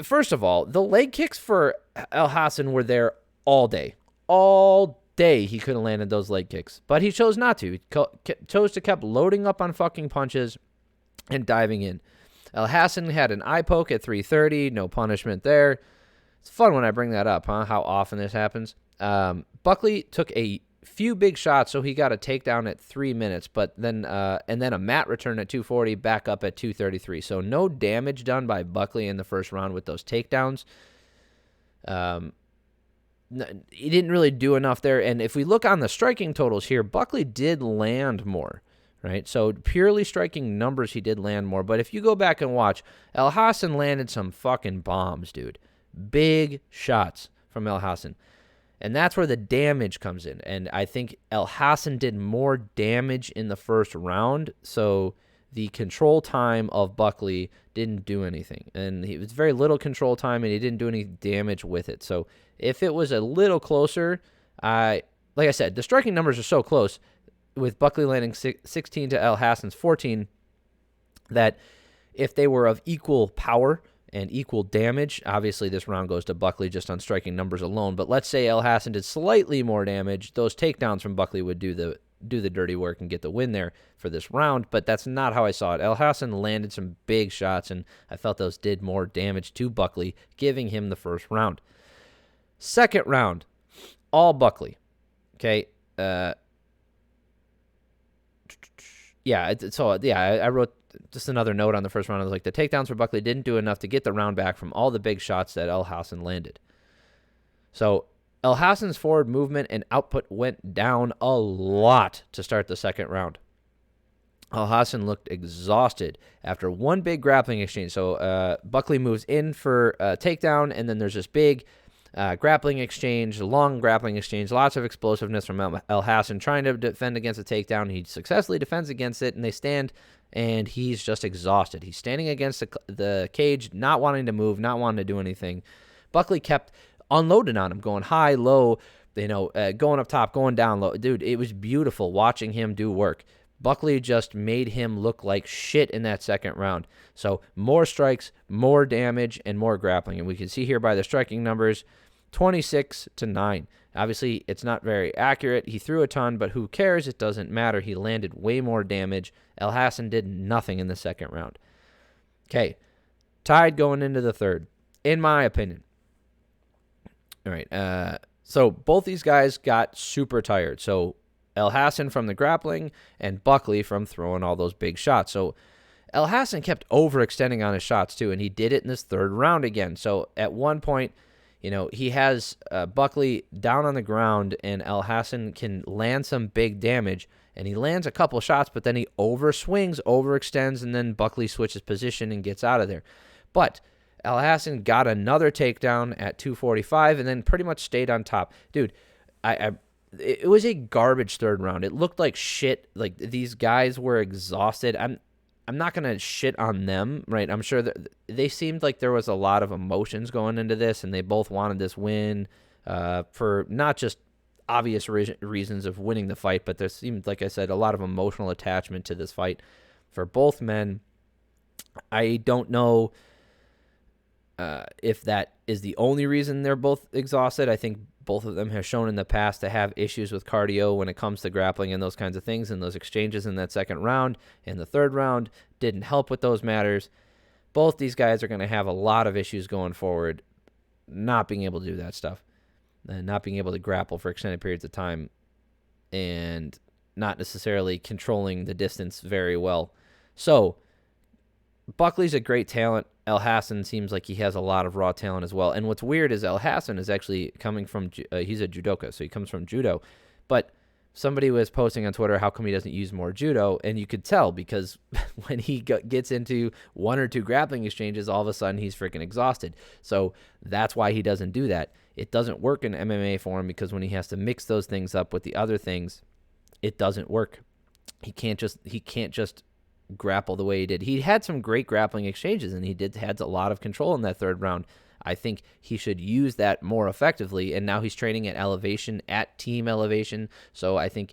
[SPEAKER 1] first of all, the leg kicks for Alhassan were there all day. All day he could have landed those leg kicks, but he chose not to. He chose to keep loading up on fucking punches and diving in. Alhassan had an eye poke at 3:30, no punishment there. It's fun when I bring that up, huh? How often this happens. Buckley took a few big shots, so he got a takedown at 3 minutes, but then and then a mat return at 2:40, back up at 2:33. So no damage done by Buckley in the first round with those takedowns. He didn't really do enough there. And if we look on the striking totals here, Buckley did land more, right? So purely striking numbers, he did land more. But if you go back and watch, Alhassan landed some fucking bombs, dude. Big shots from Alhassan. And that's where the damage comes in. And I think Alhassan did more damage in the first round, so the control time of Buckley didn't do anything. And it was very little control time, and he didn't do any damage with it. So if it was a little closer, like I said, the striking numbers are so close, with Buckley landing 16 to Alhassan's 14, that if they were of equal power and equal damage, obviously this round goes to Buckley just on striking numbers alone. But let's say Alhassan did slightly more damage, those takedowns from Buckley would do the dirty work and get the win there for this round. But that's not how I saw it. Alhassan landed some big shots, and I felt those did more damage to Buckley, giving him the first round. Second round, all Buckley. Okay. I wrote just another note on the first round. I was like, the takedowns for Buckley didn't do enough to get the round back from all the big shots that Alhassan landed. So Alhassan's forward movement and output went down a lot to start the second round. Alhassan looked exhausted after one big grappling exchange. So Buckley moves in for a takedown, and then there's this big grappling exchange, long grappling exchange, lots of explosiveness from Alhassan trying to defend against a takedown. He successfully defends against it, and they stand, and he's just exhausted. He's standing against the cage, not wanting to move, not wanting to do anything. Buckley kept unloading on him, going high, low, going up top, going down low. Dude, it was beautiful watching him do work. Buckley just made him look like shit in that second round. So more strikes, more damage, and more grappling. And we can see here by the striking numbers, 26-9. Obviously, it's not very accurate. He threw a ton, but who cares? It doesn't matter. He landed way more damage. Alhassan did nothing in the second round. Okay, tied going into the third, in my opinion. All right, so both these guys got super tired. So Alhassan from the grappling and Buckley from throwing all those big shots. So Alhassan kept overextending on his shots too, and he did it in this third round again. So at one point, he has Buckley down on the ground, and Alhassan can land some big damage, and he lands a couple shots, but then he overswings, overextends, and then Buckley switches position and gets out of there. But Alhassan got another takedown at 2:45 and then pretty much stayed on top. Dude, it was a garbage third round. It looked like shit. Like, these guys were exhausted. I'm not going to shit on them, right? I'm sure that they seemed like there was a lot of emotions going into this, and they both wanted this win for not just obvious reasons of winning the fight, but there seemed, like I said, a lot of emotional attachment to this fight for both men. I don't know if that is the only reason they're both exhausted. I think Both of them have shown in the past to have issues with cardio when it comes to grappling and those kinds of things, and those exchanges in that second round and the third round didn't help with those matters. Both these guys are going to have a lot of issues going forward, not being able to do that stuff, and not being able to grapple for extended periods of time, and not necessarily controlling the distance very well. So Buckley's a great talent. Alhassan seems like he has a lot of raw talent as well. And what's weird is Alhassan is actually coming from, he's a judoka, so he comes from judo. But somebody was posting on Twitter, how come he doesn't use more judo? And you could tell, because when he gets into one or two grappling exchanges, all of a sudden he's freaking exhausted. So that's why he doesn't do that. It doesn't work in MMA for him, because when he has to mix those things up with the other things, it doesn't work. He can't just grapple the way he did. He had some great grappling exchanges, and he had a lot of control in that third round. I think he should use that more effectively, and now he's training at elevation, at team elevation. So I think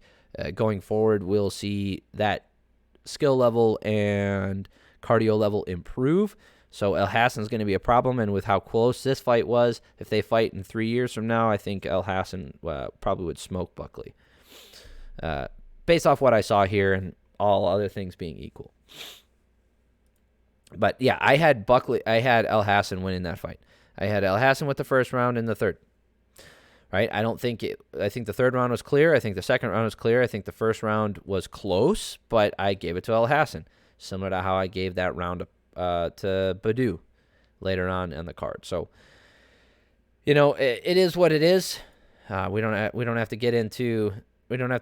[SPEAKER 1] going forward, we'll see that skill level and cardio level improve. So Alhassan's going to be a problem, and with how close this fight was, if they fight in 3 years from now, I think Alhassan probably would smoke Buckley. Based off what I saw here and all other things being equal. But yeah, I had Alhassan winning that fight. I had Alhassan with the first round and the third. Right? I think the third round was clear. I think the second round was clear. I think the first round was close, but I gave it to Alhassan, similar to how I gave that round to Baudot later on in the card. So, it is what it is. We don't have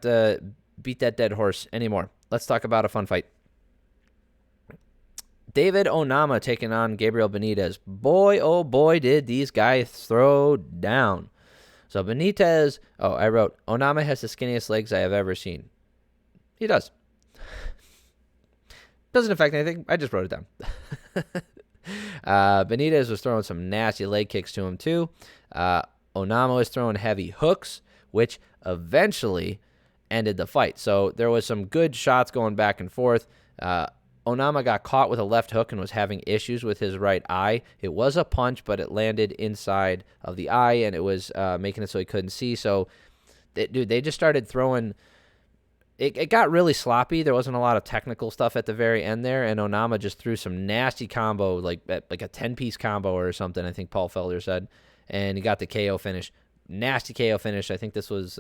[SPEAKER 1] to beat that dead horse anymore. Let's talk about a fun fight. David Onama taking on Gabriel Benitez. Boy, oh boy, did these guys throw down. So Benitez, I wrote, Onama has the skinniest legs I have ever seen. He does. Doesn't affect anything. I just wrote it down. Benitez was throwing some nasty leg kicks to him too. Onama was throwing heavy hooks, which eventually ended the fight. So there was some good shots going back and forth. Onama got caught with a left hook and was having issues with his right eye. It was a punch, but it landed inside of the eye, and it was making it so he couldn't see. So, they just started throwing. It got really sloppy. There wasn't a lot of technical stuff at the very end there, and Onama just threw some nasty combo, like a 10-piece combo or something, I think Paul Felder said, and he got the KO finish. Nasty KO finish. I think this was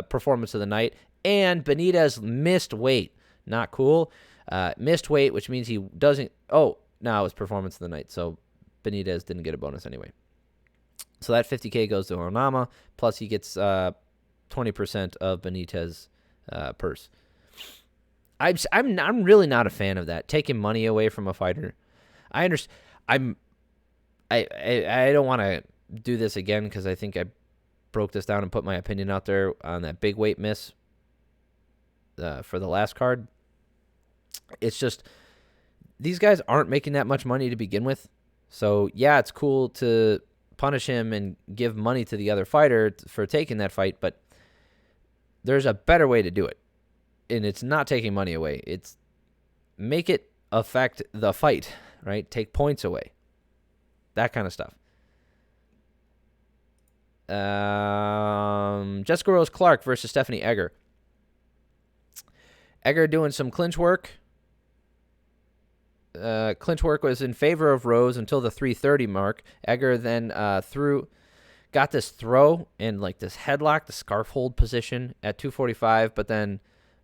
[SPEAKER 1] performance of the night. And Benitez missed weight. Not cool. Missed weight, which means he doesn't. Oh, no, it was performance of the night. So Benitez didn't get a bonus anyway. So that $50K goes to Onama. Plus he gets 20% of Benitez purse. I'm really not a fan of that. Taking money away from a fighter. I understand. I don't want to do this again, because I think I broke this down and put my opinion out there on that big weight miss for the last card. It's just, these guys aren't making that much money to begin with. So yeah, it's cool to punish him and give money to the other fighter for taking that fight, but there's a better way to do it. And it's not taking money away. It's make it affect the fight, right? Take points away. That kind of stuff. Jessica Rose Clark versus Stephanie Egger. Egger doing some clinch work. Clinch work was in favor of Rose until the 3:30 mark. Egger then got this throw in like this headlock, the scarf hold position at 2:45, but then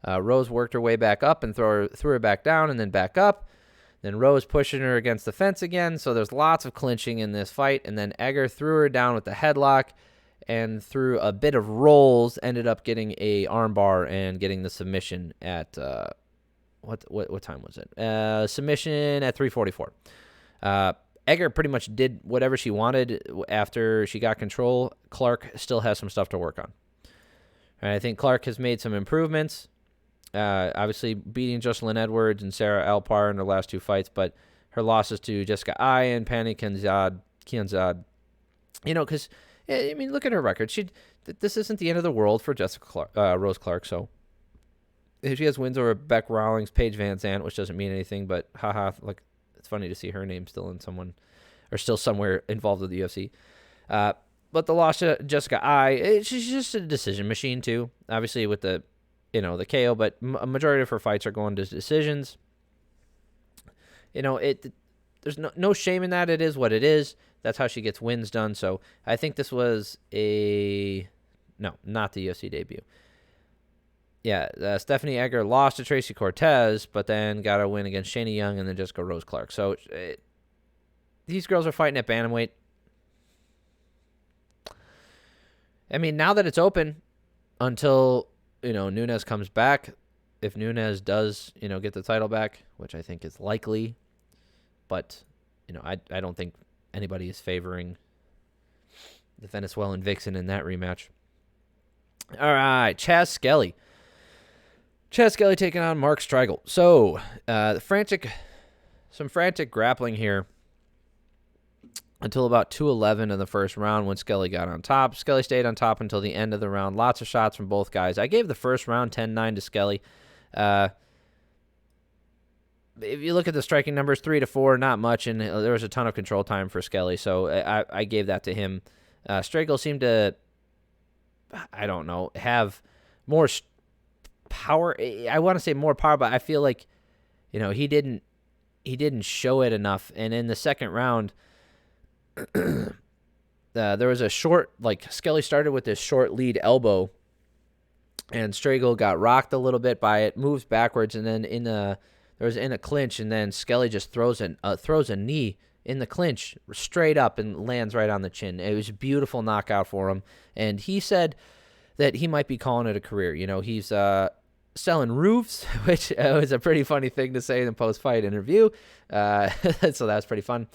[SPEAKER 1] Rose worked her way back up and threw her back down and then back up. Then Rose pushing her against the fence again. So there's lots of clinching in this fight. And then Egger threw her down with the headlock, and through a bit of rolls, ended up getting a armbar and getting the submission at what time was it? Submission at 3:44. Egger pretty much did whatever she wanted after she got control. Clark still has some stuff to work on. And I think Clark has made some improvements. Obviously beating Jocelyn Edwards and Sarah Alpar in her last two fights, but her losses to Jessica Ai and Pani Kianzad, because I mean, look at her record. This isn't the end of the world for Rose Clark. So if she has wins over Beck Rawlings, Paige Van Zandt, which doesn't mean anything, but haha, like it's funny to see her name still in someone or still somewhere involved with the UFC. But the loss to Jessica she's just a decision machine too. Obviously with the KO, but a majority of her fights are going to decisions. There's no shame in that. It is what it is. That's how she gets wins done. So I think this was not the UFC debut. Yeah, Stephanie Egger lost to Tracy Cortez, but then got a win against Shayna Young and then Jessica Rose Clark. So these girls are fighting at bantamweight. I mean, now that it's open until, Nunes comes back, if Nunes does, get the title back, which I think is likely, but, I don't think anybody is favoring the Venezuelan Vixen in that rematch. All right, Chaz Skelly. Chaz Skelly taking on Mark Striegl. So, some frantic grappling here until about 2:11 in the first round when Skelly got on top. Skelly stayed on top until the end of the round. Lots of shots from both guys. I gave the first round 10-9 to Skelly. If you look at the striking numbers, 3-4, not much, and there was a ton of control time for Skelly, so I gave that to him. Striegl seemed to, I don't know, have more power. I want to say more power, but I feel like, he didn't show it enough. And in the second round, there was a short, Skelly started with this short lead elbow, and Striegl got rocked a little bit by it, moves backwards, and then in a clinch, and then Skelly just throws a knee in the clinch straight up and lands right on the chin. It was a beautiful knockout for him, and he said that he might be calling it a career. He's selling roofs, which was a pretty funny thing to say in the post-fight interview, so that was pretty fun.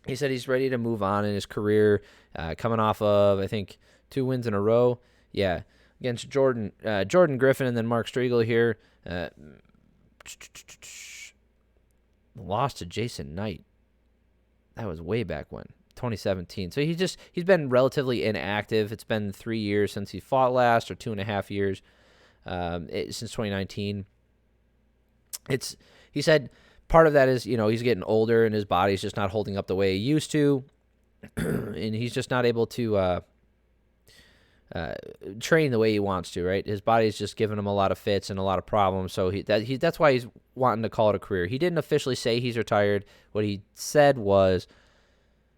[SPEAKER 1] He said he's ready to move on in his career, coming off of, I think, 2 wins in a row. Yeah, against Jordan Griffin and then Mark Striegl here. Lost to Jason Knight. That was way back when, 2017. So he's been relatively inactive. It's been 3 years since he fought last, or 2.5 years since 2019. He said part of that is, he's getting older and his body's just not holding up the way he used to, and he's just not able to train the way he wants to, right? His body's just giving him a lot of fits and a lot of problems, so that's why he's wanting to call it a career. He didn't officially say he's retired. What he said was,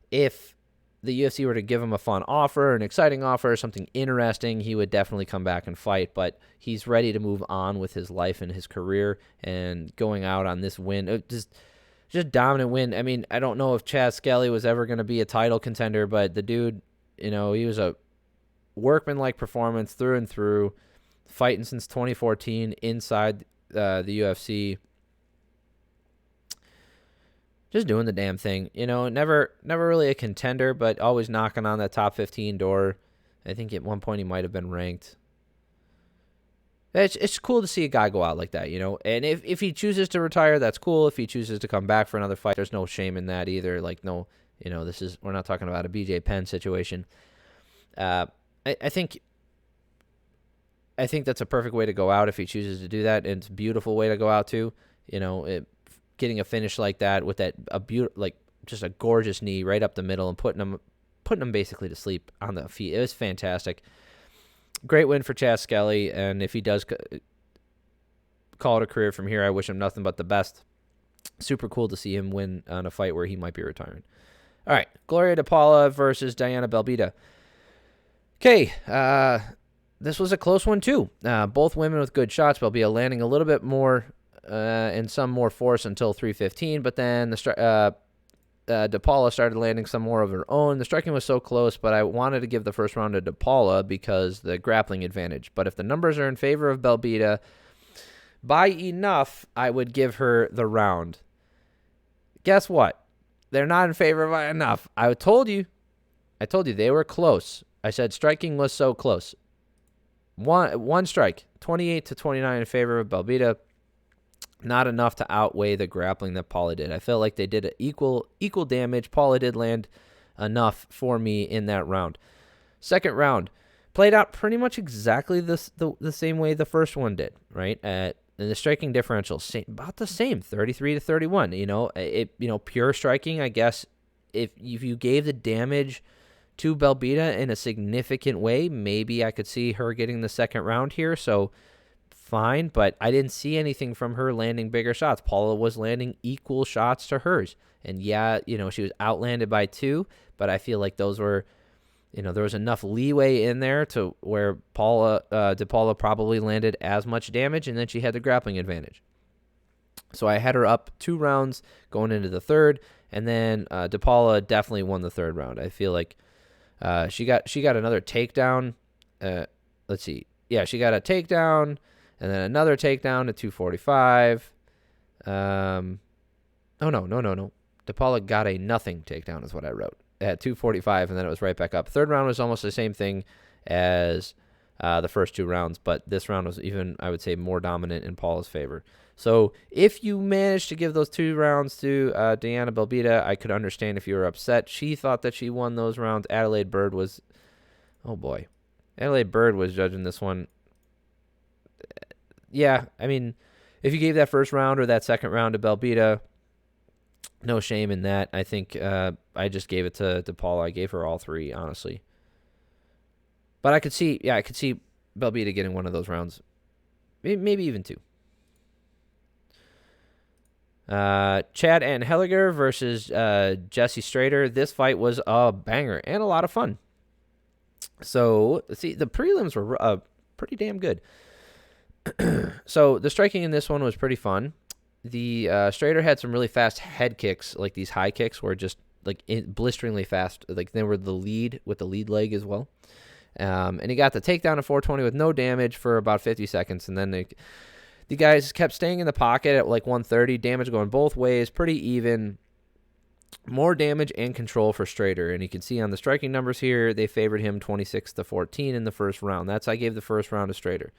[SPEAKER 1] if the UFC were to give him a fun offer, an exciting offer, something interesting, he would definitely come back and fight, but he's ready to move on with his life and his career, and going out on this win, just dominant win. I mean, I don't know if Chaz Skelly was ever going to be a title contender, but the dude, he was a workman-like performance through and through, fighting since 2014 inside the UFC. Just doing the damn thing, never really a contender, but always knocking on that top 15 door. I think at one point he might have been ranked. It's cool to see a guy go out like that, and if he chooses to retire, that's cool. If he chooses to come back for another fight, there's no shame in that either. We're not talking about a BJ Penn situation. I think that's a perfect way to go out if he chooses to do that, and it's a beautiful way to go out too. Getting a finish like that with just a gorgeous knee right up the middle and putting him basically to sleep on the feet. It was fantastic. Great win for Chaz Skelly, and if he does call it a career from here, I wish him nothing but the best. Super cool to see him win on a fight where he might be retiring. All right, Gloria DePaula versus Diana Belbita. Okay, this was a close one too. Both women with good shots. Belbita landing a little bit more and some more force until 3:15, but then DePaula started landing some more of her own. The striking was so close, but I wanted to give the first round to DePaula because the grappling advantage. But if the numbers are in favor of Belbita by enough, I would give her the round. Guess what? They're not in favor by enough. I told you they were close. I said striking was so close. One strike, 28-29 in favor of Belbita. Not enough to outweigh the grappling that Paula did. I felt like they did equal damage. Paula did land enough for me in that round. Second round played out pretty much exactly the same way the first one did, right? And the striking differential about the same, 33-31. Pure striking. I guess if you gave the damage to Belbita in a significant way. Maybe I could see her getting the second round here, so fine, but I didn't see anything from her landing bigger shots. Paula was landing equal shots to hers, and yeah, she was outlanded by 2, but I feel like those were, there was enough leeway in there to where Paula probably landed as much damage, and then she had the grappling advantage. So I had her up 2 rounds going into the third, and then DePaula definitely won the third round. I feel like she got another takedown. Let's see. Yeah, she got a takedown, and then another takedown at 245. Oh, no. DePaula got a nothing takedown is what I wrote at 245, and then it was right back up. Third round was almost the same thing as the first 2 rounds, but this round was even, I would say, more dominant in Paula's favor. So if you managed to give those 2 rounds to Diana Belbita, I could understand if you were upset. She thought that she won those rounds. Adelaide Bird was judging this one. Yeah, I mean, if you gave that first round or that second round to Belbita, no shame in that. I think I just gave it to Paula. I gave her all 3, honestly. But I could see Belbita getting one of those rounds, maybe even 2. Chad Anheliger versus Jesse Strader. This fight was a banger and a lot of fun. So, let's see, the prelims were pretty damn good. So, the striking in this one was pretty fun. The Strader had some really fast head kicks, like these high kicks were just like blisteringly fast. Like they were the lead with the lead leg as well. And he got the takedown at 420 with no damage for about 50 seconds. And then the guys kept staying in the pocket at like 130. Damage going both ways, pretty even. More damage and control for Strader. And you can see on the striking numbers here, they favored him 26-14 in the first round. I gave the first round to Strader.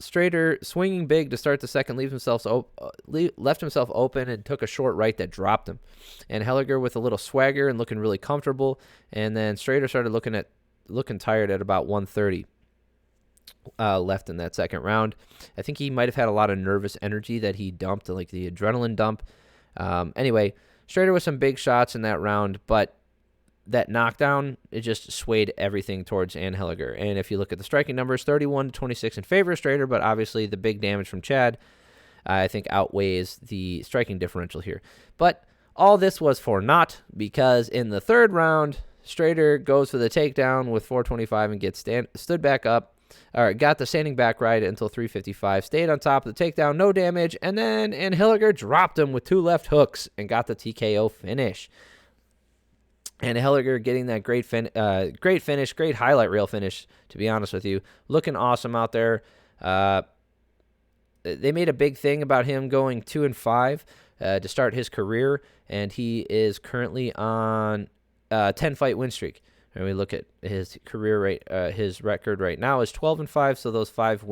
[SPEAKER 1] Strader swinging big to start the second, left himself open and took a short right that dropped him. And Helliger with a little swagger and looking really comfortable. And then Strader started looking tired at about 130 left in that second round. I think he might have had a lot of nervous energy that he dumped, like the adrenaline dump. Anyway, Strader with some big shots in that round, but that knockdown, it just swayed everything towards Anheliger. And if you look at the striking numbers, 31-26 in favor of Strader, but obviously the big damage from Chad, I think, outweighs the striking differential here. But all this was for naught, because in the third round, Strader goes for the takedown with 425 and gets stood back up, or got the standing back right until 355, stayed on top of the takedown, no damage, and then Anheliger dropped him with 2 left hooks and got the TKO finish. And Helliger getting that great finish, great highlight reel finish, to be honest with you. Looking awesome out there. They made a big thing about him going 2-5 to start his career, and he is currently on a 10-fight win streak. And we look at his career rate, his record right now is 12-5, so those 5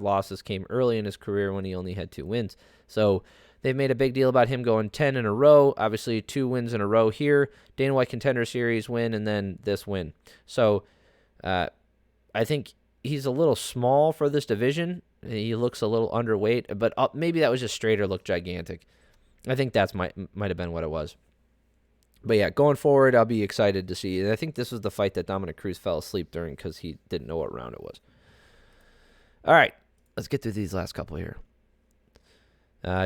[SPEAKER 1] losses came early in his career when he only had 2 wins. So they've made a big deal about him going 10 in a row. Obviously, 2 wins in a row here. Dana White Contender Series win, and then this win. So I think he's a little small for this division. He looks a little underweight, but maybe that was just Strader looked gigantic. I think that's might have been what it was. But yeah, going forward, I'll be excited to see. And I think this was the fight that Dominic Cruz fell asleep during because he didn't know what round it was. All right, let's get through these last couple here.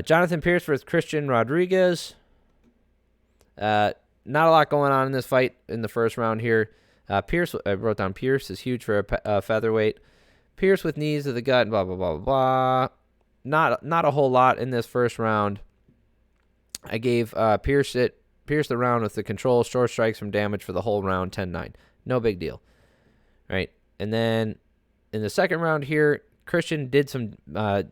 [SPEAKER 1] Jonathan Pearce versus Christian Rodriguez. Not a lot going on in this fight in the first round here. Pearce, I wrote down Pearce is huge for a featherweight. Pearce with knees to the gut and blah, blah, blah, blah. Not a whole lot in this first round. I gave Pearce the round with the control, short strikes from damage for the whole round, 10-9. No big deal. Right? And then in the second round here, Christian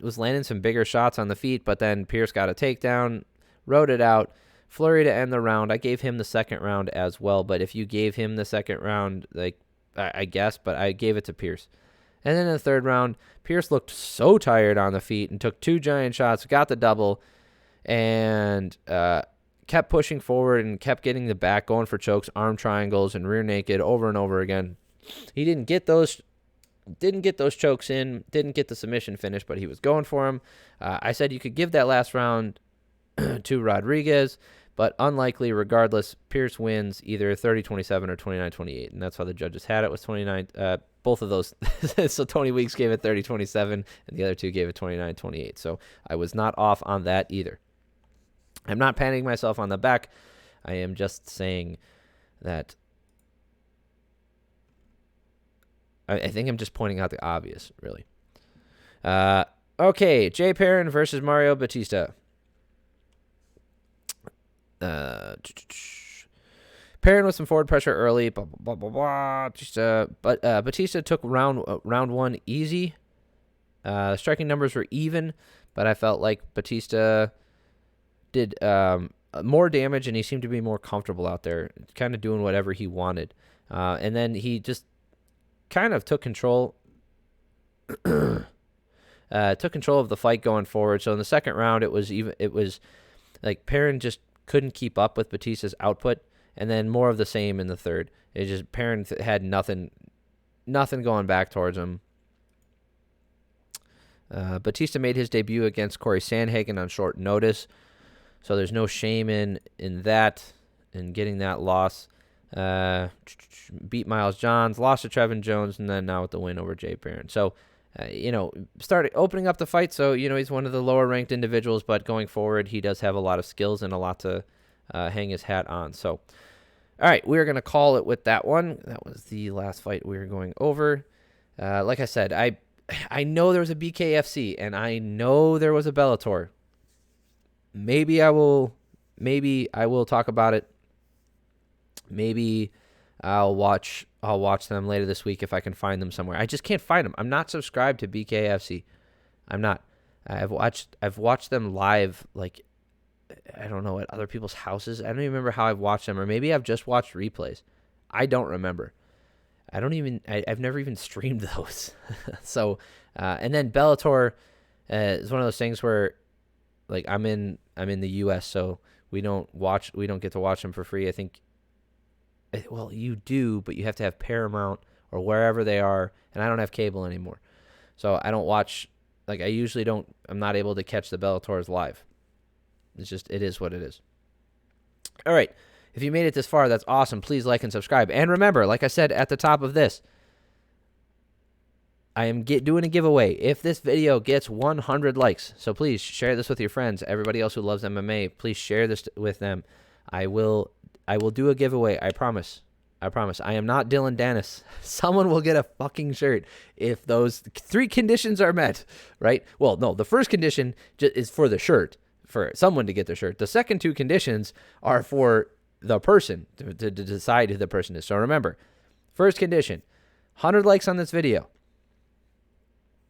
[SPEAKER 1] was landing some bigger shots on the feet, but then Pearce got a takedown, rode it out, flurry to end the round. I gave him the second round as well, but if you gave him the second round, I guess, but I gave it to Pearce. And then in the third round, Pearce looked so tired on the feet and took 2 giant shots, got the double, and kept pushing forward and kept getting the back, going for chokes, arm triangles, and rear naked over and over again. He didn't get those chokes in, didn't get the submission finish, but he was going for him. I said you could give that last round to Rodriguez, but unlikely regardless. Pearce wins either 30-27 or 29-28, and that's how the judges had it, was 29. Both of those. So Tony Weeks gave it 30-27, and the other two gave it 29-28. So I was not off on that either. I'm not patting myself on the back. I am just saying that I think I'm just pointing out the obvious, really. Okay, Jay Perrin versus Mario Bautista. Perrin with some forward pressure early, blah, blah, blah, blah, blah. But Bautista took round one easy. Striking numbers were even, but I felt like Bautista did more damage, and he seemed to be more comfortable out there, kind of doing whatever he wanted. And then he just kind of took control of the fight going forward. So in the second round, it was like Perrin just couldn't keep up with Bautista's output, and then more of the same in the third. It just Perrin had nothing going back towards him. Bautista made his debut against Corey Sandhagen on short notice, so there's no shame in that, in getting that loss. Beat Miles Johns, lost to Trevin Jones, and then now with the win over Jay Perrin. So, started opening up the fight. So, he's one of the lower ranked individuals, but going forward, he does have a lot of skills and a lot to hang his hat on. So, all right, we're going to call it with that one. That was the last fight we were going over. Like I said, I know there was a BKFC, and I know there was a Bellator. Maybe I will talk about it. Maybe I'll watch them later this week if I can find them somewhere. I just can't find them. I'm not subscribed to BKFC. I'm not. I've watched them live, like, I don't know, at other people's houses. I don't even remember how I've watched them, or maybe I've just watched replays. I don't remember. I've never even streamed those. So, and then Bellator is one of those things where, like, I'm in the US, so we don't get to watch them for free. I think, well, you do, but you have to have Paramount or wherever they are, and I don't have cable anymore. So I don't watch, like, I'm not able to catch the Bellators live. It's just, it is what it is. All right. If you made it this far, that's awesome. Please like and subscribe. And remember, like I said at the top of this, I am doing a giveaway if this video gets 100 likes. So please share this with your friends. Everybody else who loves MMA, please share this with them. I will do a giveaway. I promise. I am not Dylan Dennis. Someone will get a fucking shirt if those 3 conditions are met, right? Well, no, the first condition is for the shirt, for someone to get the shirt. The second 2 conditions are for the person to decide who the person is. So remember, first condition, 100 likes on this video.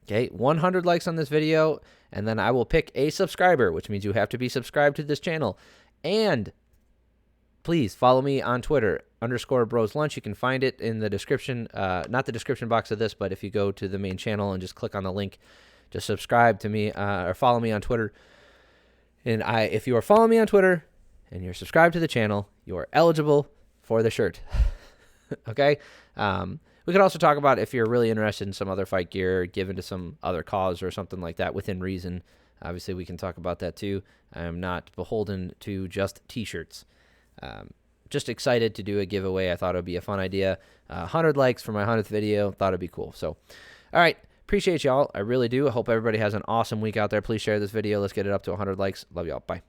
[SPEAKER 1] Okay, 100 likes on this video, and then I will pick a subscriber, which means you have to be subscribed to this channel. And please follow me on Twitter, _BrosLunch. You can find it in the description, not the description box of this, but if you go to the main channel and just click on the link, just subscribe to me or follow me on Twitter. And if you are following me on Twitter and you're subscribed to the channel, you are eligible for the shirt. Okay? We could also talk about if you're really interested in some other fight gear, given to some other cause or something like that within reason. Obviously, we can talk about that too. I am not beholden to just T-shirts. Just excited to do a giveaway. I thought it would be a fun idea. 100 likes for my 100th video. Thought it'd be cool. So, all right. Appreciate y'all. I really do. I hope everybody has an awesome week out there. Please share this video. Let's get it up to 100 likes. Love y'all. Bye.